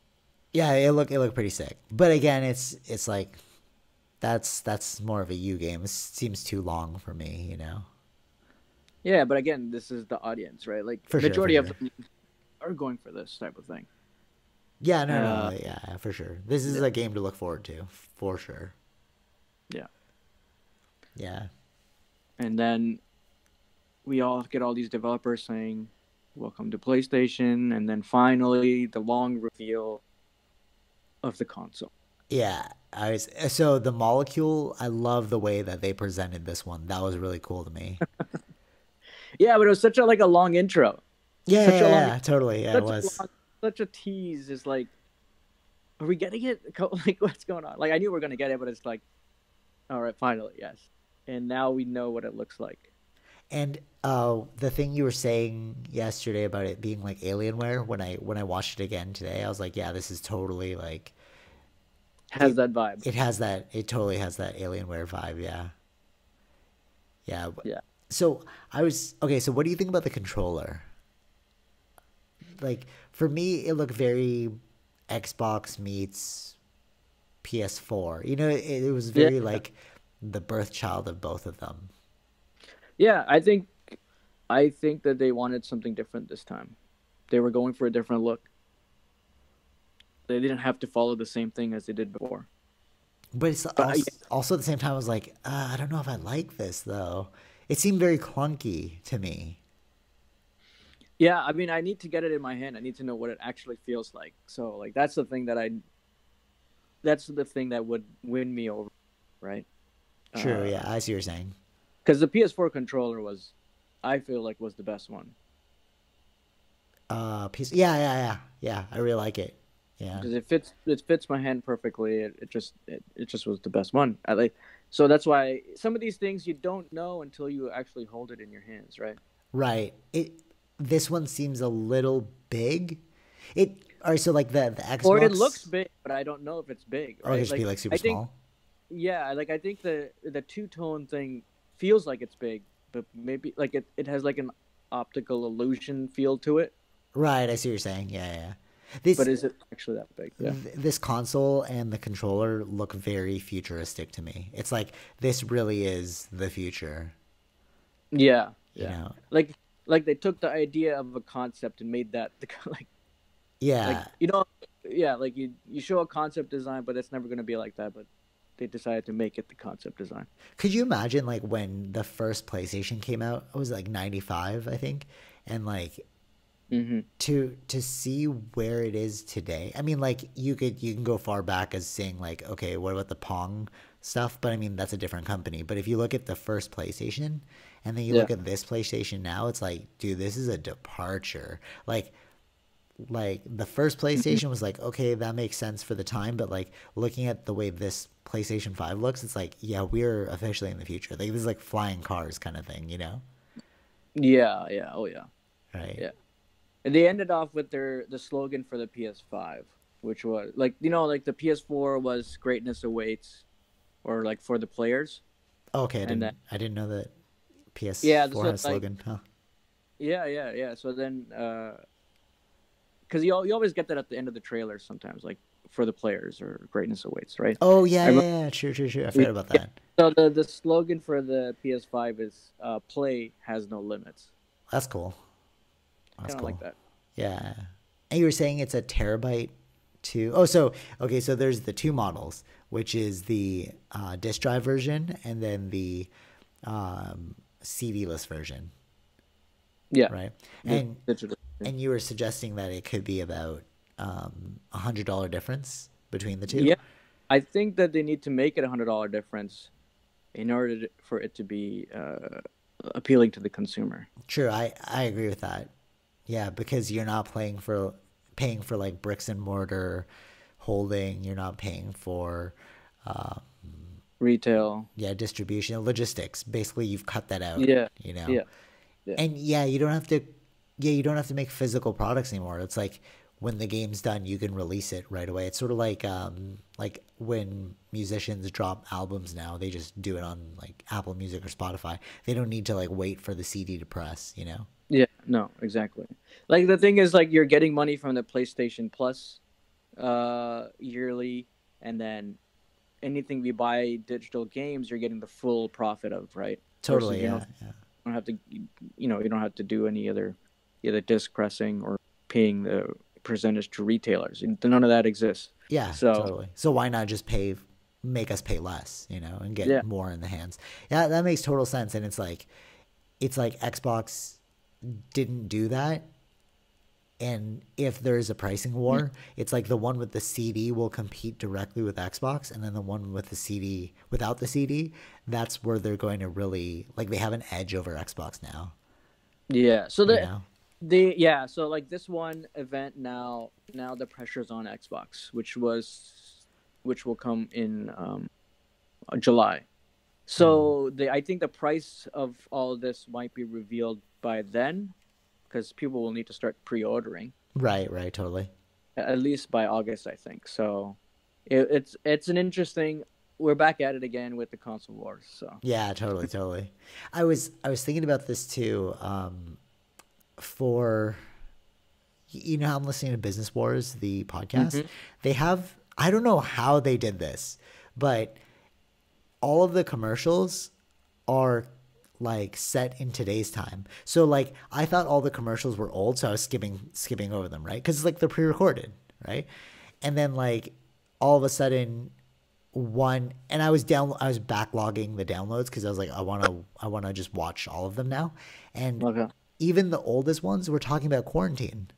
Yeah, it looked pretty sick. But again, it's like that's more of a you game. It seems too long for me, you know. Yeah, but again, this is the audience, right? Like For sure, for majority of sure. them are going for this type of thing. Yeah, no, Uh, no, yeah, for sure. This is yeah, a game to look forward to, for sure. yeah. Yeah. And then we all get all these developers saying, "Welcome to PlayStation," and then finally the long reveal of the console. Yeah, so the molecule, I love the way that they presented this one. That was really cool to me. Yeah, but it was such a like a long intro, Yeah, such a long, yeah, totally. Yeah, it such a was. long, such a tease. Is like, are we getting it? Like, what's going on? Like, I knew we were gonna get it, but it's like, all right, finally, yes. And now we know what it looks like. And the thing you were saying yesterday about it being like Alienware, when I watched it again today, I was like, yeah, this is totally like Has it. that vibe? It totally has that Alienware vibe. Yeah, yeah. Yeah. So okay. So what do you think about the controller? Like for me, it looked very Xbox meets PS4. You know, it was Yeah. very like the birth child of both of them. Yeah. I think that they wanted something different this time. They were going for a different look. They didn't have to follow the same thing as they did before. But it's But also at the same time, I was like, I don't know if I like this though. It seemed very clunky to me. yeah, I mean, I need to get it in my hand. I need to know what it actually feels like. So, like, that's the thing that would win me over, right? True, yeah, I see what you're saying. Because the PS4 controller I feel like, was the best one. Yeah. I really like it. Yeah, Because it fits my hand perfectly. It just was the best one. So that's why some of these things you don't know until you actually hold it in your hands, right? right. This one seems a little big. All right. So like the Or it looks Xbox, big, but I don't know if it's big, or it could right? just be Like like super I think, small. yeah, like I think the two-tone thing feels like it's big, but maybe like it has like an optical illusion feel to it. Right, I see what you're saying. Yeah. But This is it actually that big? Yeah. this console and the controller look very futuristic to me. It's like this really is the future. Yeah, You yeah. know? Like like they took the idea of a concept and made that the like Yeah. yeah, like you show a concept design, but it's never going to be like that. But they decided to make it the concept design. Could you imagine like when the first PlayStation came out? It was like 95, I think. And like Hmm. to see where it is today. I mean like you can go far back as saying like, okay, what about the Pong stuff? But I mean that's a different company. But if you look at the first PlayStation and then you Yeah. look at this PlayStation now, it's like, dude, this is a departure. Like the first Hmm. PlayStation was like, okay, that makes sense for the time, but like looking at the way this PlayStation 5 looks, it's like, yeah, we're officially in the future. Like this is like flying cars kind of thing, you know? Yeah, yeah, oh yeah, Right. yeah. And they ended off with the slogan for the PS5, which was like like the PS4 was greatness awaits, or like for the players, Okay, and then I didn't know that yeah, PS4 so had a like slogan. Huh. yeah. So then because you always get that at the end of the trailer sometimes, like for the players or greatness awaits, right? Oh yeah, I remember, yeah, yeah. True. I forgot about yeah. that. So the slogan for the PS5 is "Play has no limits." That's cool. That's Kind of like cool. that. Yeah. And you were saying it's a terabyte too. Oh, so okay, so there's the two models, which is the disk drive version and then the CD-less version, Yeah, right? the And digital. and you were suggesting that it could be about $100 difference between the two. Yeah, I think that they need to make it $100 difference in order for it to be appealing to the consumer. True, I agree with that. Yeah, because you're not paying for like bricks and mortar holding. You're not paying for retail. Yeah, distribution, logistics. Basically, you've cut that out. Yeah, You know, yeah, yeah, and yeah, you don't have to. Yeah, you don't have to make physical products anymore. It's like when the game's done, you can release it right away. It's sort of like when musicians drop albums now, they just do it on like Apple Music or Spotify. They don't need to like wait for the CD to press, you know? yeah. No, exactly. Like the thing is, like you're getting money from the PlayStation Plus, yearly, and then anything we buy digital games, you're getting the full profit of, right? Versus Totally, you yeah, yeah. don't have to, you don't have to do any other either disc pressing or paying the percentage to retailers. None of that exists. Yeah, So totally. So why not just make us pay less, you know, and get yeah, more in the hands? Yeah, that makes total sense. And it's like Xbox didn't do that. And if there's a pricing war, it's like the one with the CD will compete directly with Xbox, and then the one with the CD without the CD, that's where they're going to really like they have an edge over Xbox now. yeah. So You know? so like this one event now the pressure's on Xbox, which will come in July. So I think the price of all of this might be revealed by then, because people will need to start pre-ordering Right, right, totally. at least by August, I think. So it's an interesting. We're back at it again with the console wars. So Yeah, totally, totally. I was thinking about this too. For you know how I'm listening to Business Wars, the podcast. hmm They have I don't know how they did this, but all of the commercials are like set in today's time. So like I thought all the commercials were old, so I was skipping over them, right? Because like they're pre-recorded, right? And then like all of a sudden one and I was backlogging the downloads because I was like I want to just watch all of them now. And okay. even the oldest ones were talking about quarantine.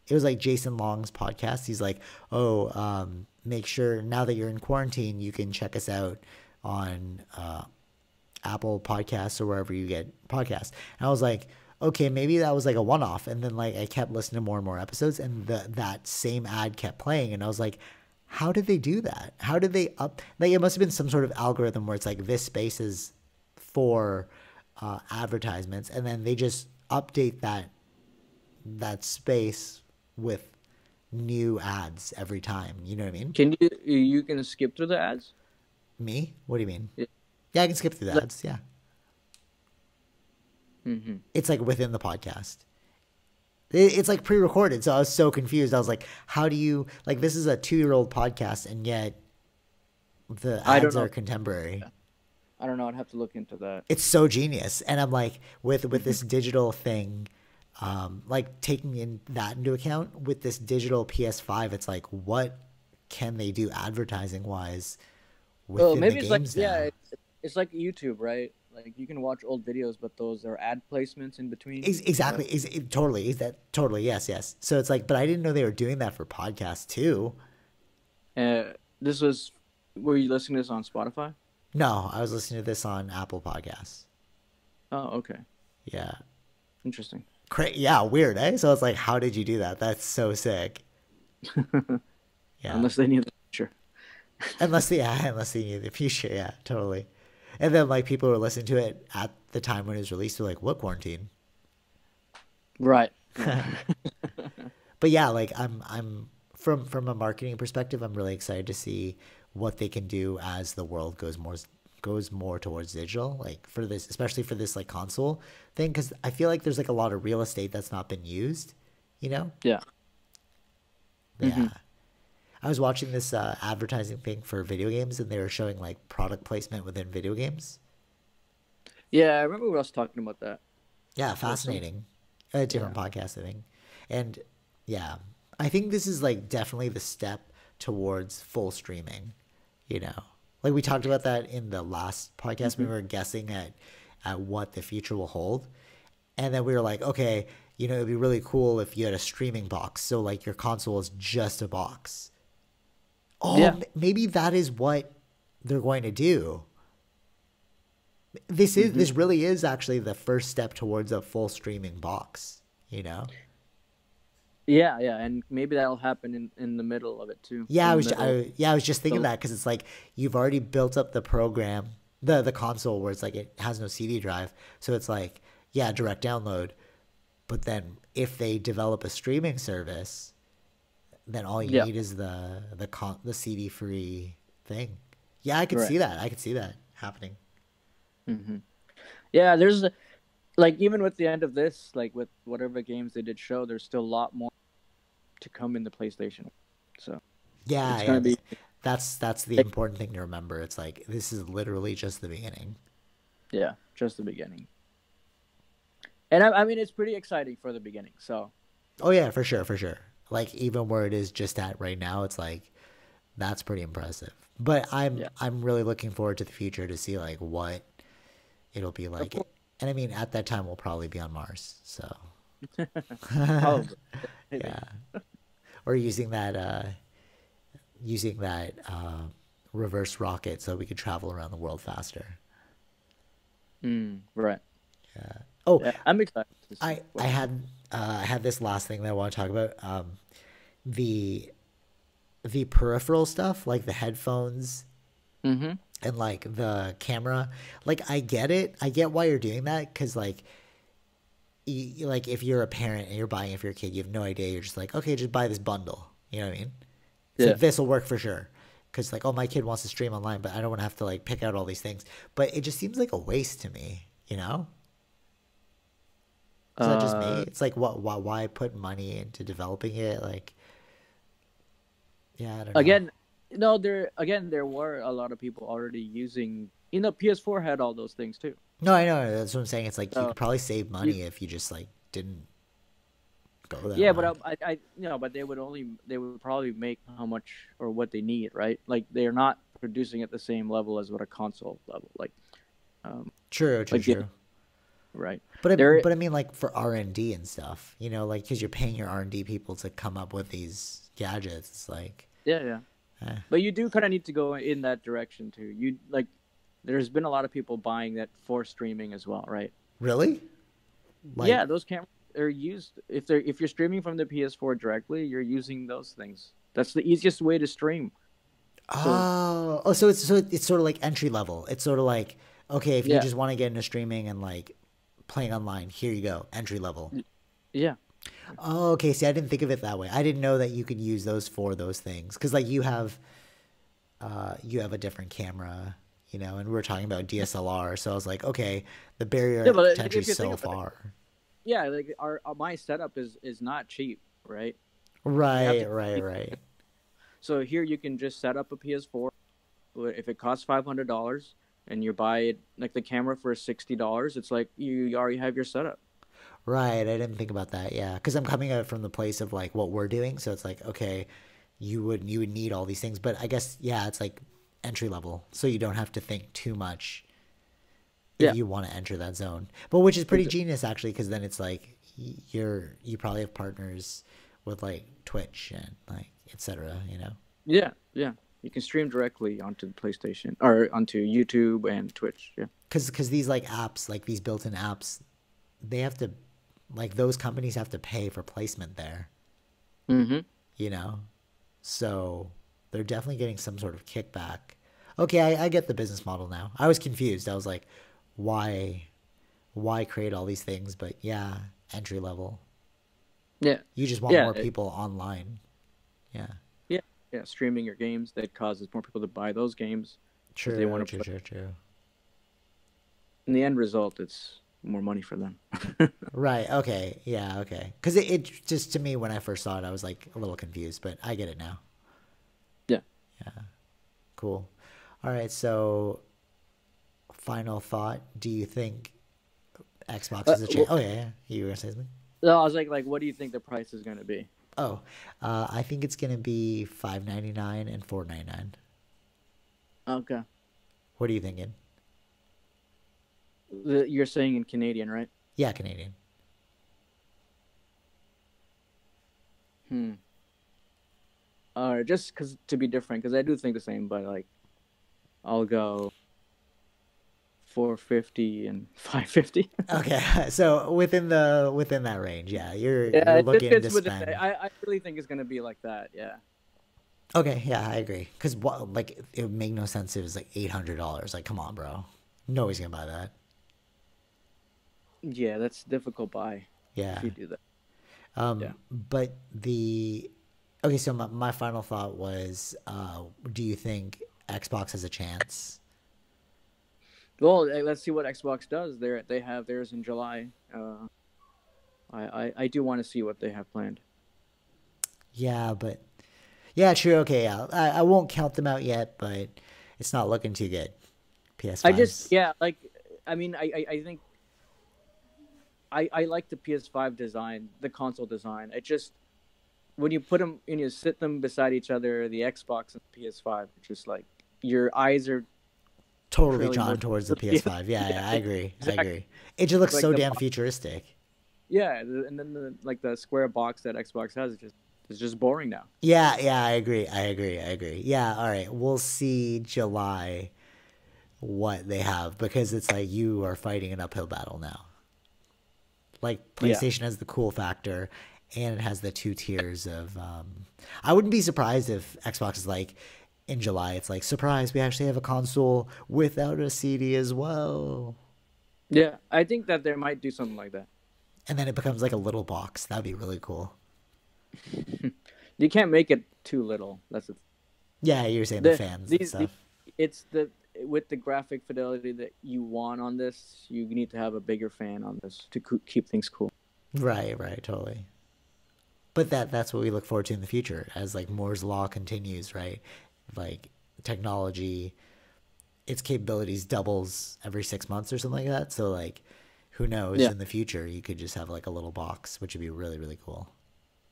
It was like Jason Long's podcast. He's like, oh, make sure now that you're in quarantine, you can check us out on Apple Podcasts or wherever you get podcasts. And I was like, okay, maybe that was like a one-off. And then like I kept listening to more and more episodes, and that same ad kept playing, and I was like, how did they do that? How did they up? Like it must have been some sort of algorithm where it's like this space is for advertisements, and then they just update that space with new ads every time. You know what I mean? Can you can skip through the ads? Me? What do you mean? Yeah. Yeah, I can skip through the ads. Yeah. Mm-hmm. It's like within the podcast. It's like pre-recorded, so I was so confused. I was like, how do you like this is a 2-year-old podcast and yet the I don't ads know. are contemporary. I don't know. I'd have to look into that. It's so genius. And I'm like with this digital thing, like taking in that into account with this digital PS5, it's like what can they do advertising wise Well, within the maybe it's like games now? it's like YouTube, right? Like you can watch old videos, but those are ad placements in between. Exactly. Totally. Is that totally? Yes. Yes. So it's like, but I didn't know they were doing that for podcasts too. This was. Were you listening to this on Spotify? No, I was listening to this on Apple Podcasts. Oh, okay. Yeah. Interesting. Yeah. Weird, eh? So it's like, how did you do that? That's so sick. Yeah. Unless they need the future. Unless they need the future. Yeah. Totally. And then like people were listening to it at the time when it was released. They're like, what quarantine? Right. But yeah, like I'm from a marketing perspective, I'm really excited to see what they can do as the world goes more towards digital, like for this, especially for this like console thing, because I feel like there's like a lot of real estate that's not been used, you know? Yeah. Yeah. I was watching this advertising thing for video games, and they were showing like product placement within video games. Yeah, I remember we was talking about that. Yeah, Also. fascinating. A different podcast, I think. And yeah, I think this is like definitely the step towards full streaming, you know? Like we talked about that in the last podcast. We were guessing at what the future will hold. And then we were like, okay, you know, it'd be really cool if you had a streaming box. So like your console is just a box. Oh, Yeah. maybe that is what they're going to do. This really is actually the first step towards a full streaming box, you know? Yeah, yeah, and maybe that'll happen in the middle of it too. Yeah, In the middle. I was just thinking So that because it's like you've already built up the program, the console where it's like it has no CD drive, so it's like yeah, direct download. But then if they develop a streaming service, then all you yeah, need is the CD free thing. Yeah, I could right. see that. I could see that happening. Hmm. Yeah, there's like even with the end of this, like with whatever games they did show, there's still a lot more to come in the PlayStation. So Yeah, it's gonna yeah. be That's the like, important thing to remember. It's like this is literally just the beginning. yeah, just the beginning. And I mean, it's pretty exciting for the beginning. So Oh yeah, for sure, for sure. Like even where it is just at right now, it's like that's pretty impressive. But yeah, I'm really looking forward to the future to see like what it'll be of like. course, And I mean, at that time we'll probably be on Mars. So probably. I think. yeah, or using that reverse rocket so we could travel around the world faster. Right. Oh, Yeah, I'm excited to see what. I had this last thing that I want to talk about. The the peripheral stuff like the headphones Mm-hmm. and like the camera. Like I get it. I get why you're doing that because like if you're a parent and you're buying it for your kid, you have no idea. You're just like, okay, just buy this bundle. You know what I mean? It's Yeah. like this will work for sure. Because like, oh, my kid wants to stream online, but I don't want to have to like pick out all these things. But it just seems like a waste to me. You know? Is that just me? Uh, It's like, what? Why put money into developing it? Like, yeah, I don't know. again, no, there were a lot of people already using. PS4 had all those things too. No, I know. That's what I'm saying. It's like you So could probably save you, money if you just like didn't go that yeah, but route. but they would probably make how much or what they need, right? Like they're not producing at the same level as what a console level, um, True, true, like the true. right. There, But I mean, like for R&D and stuff, you know, like because you're paying your R&D people to come up with these gadgets. It's like, yeah, yeah. eh. But you do kind of need to go in that direction too. You like, there's been a lot of people buying that for streaming as well, right? Really? Yeah, Like, those cameras are used if you're streaming from the PS4 directly, you're using those things. That's the easiest way to stream. So so it's sort of like entry level. It's sort of like, okay, if you yeah, just want to get into streaming and like playing online, here you go, entry level. yeah, Oh, okay. See, I didn't think of it that way. I didn't know that you could use those for those things because like you have a different camera, you know, and we were talking about DSLR, so I was like, okay, the yeah. barrier But to entry if you is think so about it, far. yeah, like my setup is not cheap, right? You have Right, to. right, right. So here you can just set up a PS4. If it costs $500 and you buy it like the camera for $60, it's like you already have your setup. Right, I didn't think about that. Yeah, because I'm coming at it from the place of like what we're doing, so it's like okay, you would need all these things, but I guess yeah, it's like entry level, so you don't have to think too much if Yeah, you want to enter that zone. But which is pretty ex- genius actually, because then it's like you probably have partners with like Twitch and like etc. You know, yeah, yeah. You can stream directly onto the PlayStation or onto YouTube and Twitch. Yeah. because these like apps, like these built-in apps, they have to like those companies have to pay for placement there. Mm-hmm. You know, so they're definitely getting some sort of kickback. Okay, I get the business model now. I was confused. I was like, why create all these things? But yeah, entry level. Yeah. You just want Yeah. more people online. Yeah. Yeah. Yeah. Streaming your games that causes more people to buy those games because they True, want to true, play. true, true. In the end result, it's more money for them. Right. Okay. Yeah. Okay. Because it just to me when I first saw it, I was like a little confused, but I get it now. Yeah. Yeah. Cool. All right. So, final thought. Do you think Xbox is a change? Well, Oh yeah, yeah. You were gonna say something? no, I was like, what do you think the price is going to be? Oh, I think it's gonna be $5.99 and $4.99. Okay. What are you thinking? You're saying in Canadian, right? Yeah, Canadian. Hmm. All right, just to be different, because I do think the same, but like, I'll go 450 and 550. Okay, so within that range, yeah, Yeah, you're it looking to fits within. spend. I really think it's gonna be like that. Yeah. Okay, yeah, I agree. Because what, like, it would make no sense if it was like $800. Like, come on, bro. Nobody's gonna buy that. Yeah, that's difficult buy Yeah. if you do that. Yeah. But okay, so my final thought was, do you think Xbox has a chance? Well, let's see what Xbox does. They have theirs in July. I do want to see what they have planned. Yeah, but yeah, true. Okay, yeah, I won't count them out yet, but it's not looking too good. PS5's. Like, I mean, I think I like the PS5 design, the console design. It just when you put them and you sit them beside each other, the Xbox and the PS5, it's just like your eyes are Totally drawn towards the PS5. Yeah, I agree. Exactly. I agree. It just looks Like so the damn futuristic. Yeah, and then the square box that Xbox has is just boring now. Yeah, I agree. Yeah, all right. We'll see July what they have because it's like you are fighting an uphill battle now. Like Yeah. PlayStation has the cool factor and it has the two tiers of I wouldn't be surprised if Xbox is like in July it's like surprise we actually have a console without a CD as well. Yeah, I think that they might do something like that. And then it becomes like a little box. That'd be really cool. You can't make it too little. That's Yeah, you're saying the fans and stuff. It's with the graphic fidelity that you want on this, you need to have a bigger fan on this to keep things cool. Right, totally. But that's what we look forward to in the future as like Moore's law continues, right? Like technology, its capabilities doubles every 6 months or something like that. So like, who knows? Yeah. In the future, you could just have like a little box, which would be really, really cool.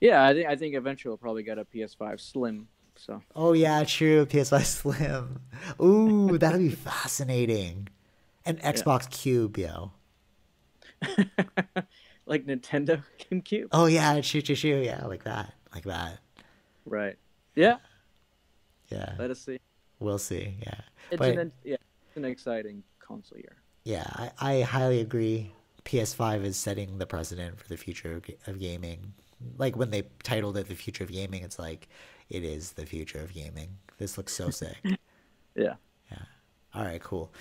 Yeah, I think eventually we'll probably get a PS5 Slim. So. Oh yeah, true. PS5 Slim. Ooh, that'd be fascinating. An Xbox Cube, yo. Like Nintendo GameCube. Oh yeah, shoot, yeah, like that. Right. Yeah. Yeah. Let us see. We'll see. Yeah. It's an exciting console year. Yeah, I highly agree. PS5 is setting the precedent for the future of gaming. Like when they titled it "The Future of Gaming," it's like it is the future of gaming. This looks so sick. Yeah. All right, cool.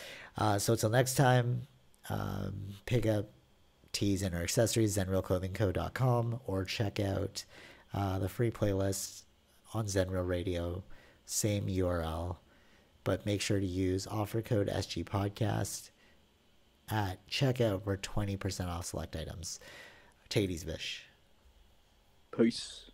So until next time, pick up tees and or accessories zenrealclothingco.com or check out the free playlist on Zenreal Radio, same URL, but make sure to use offer code SG Podcast at checkout for 20% off select items. Take it easy, Vish. Peace.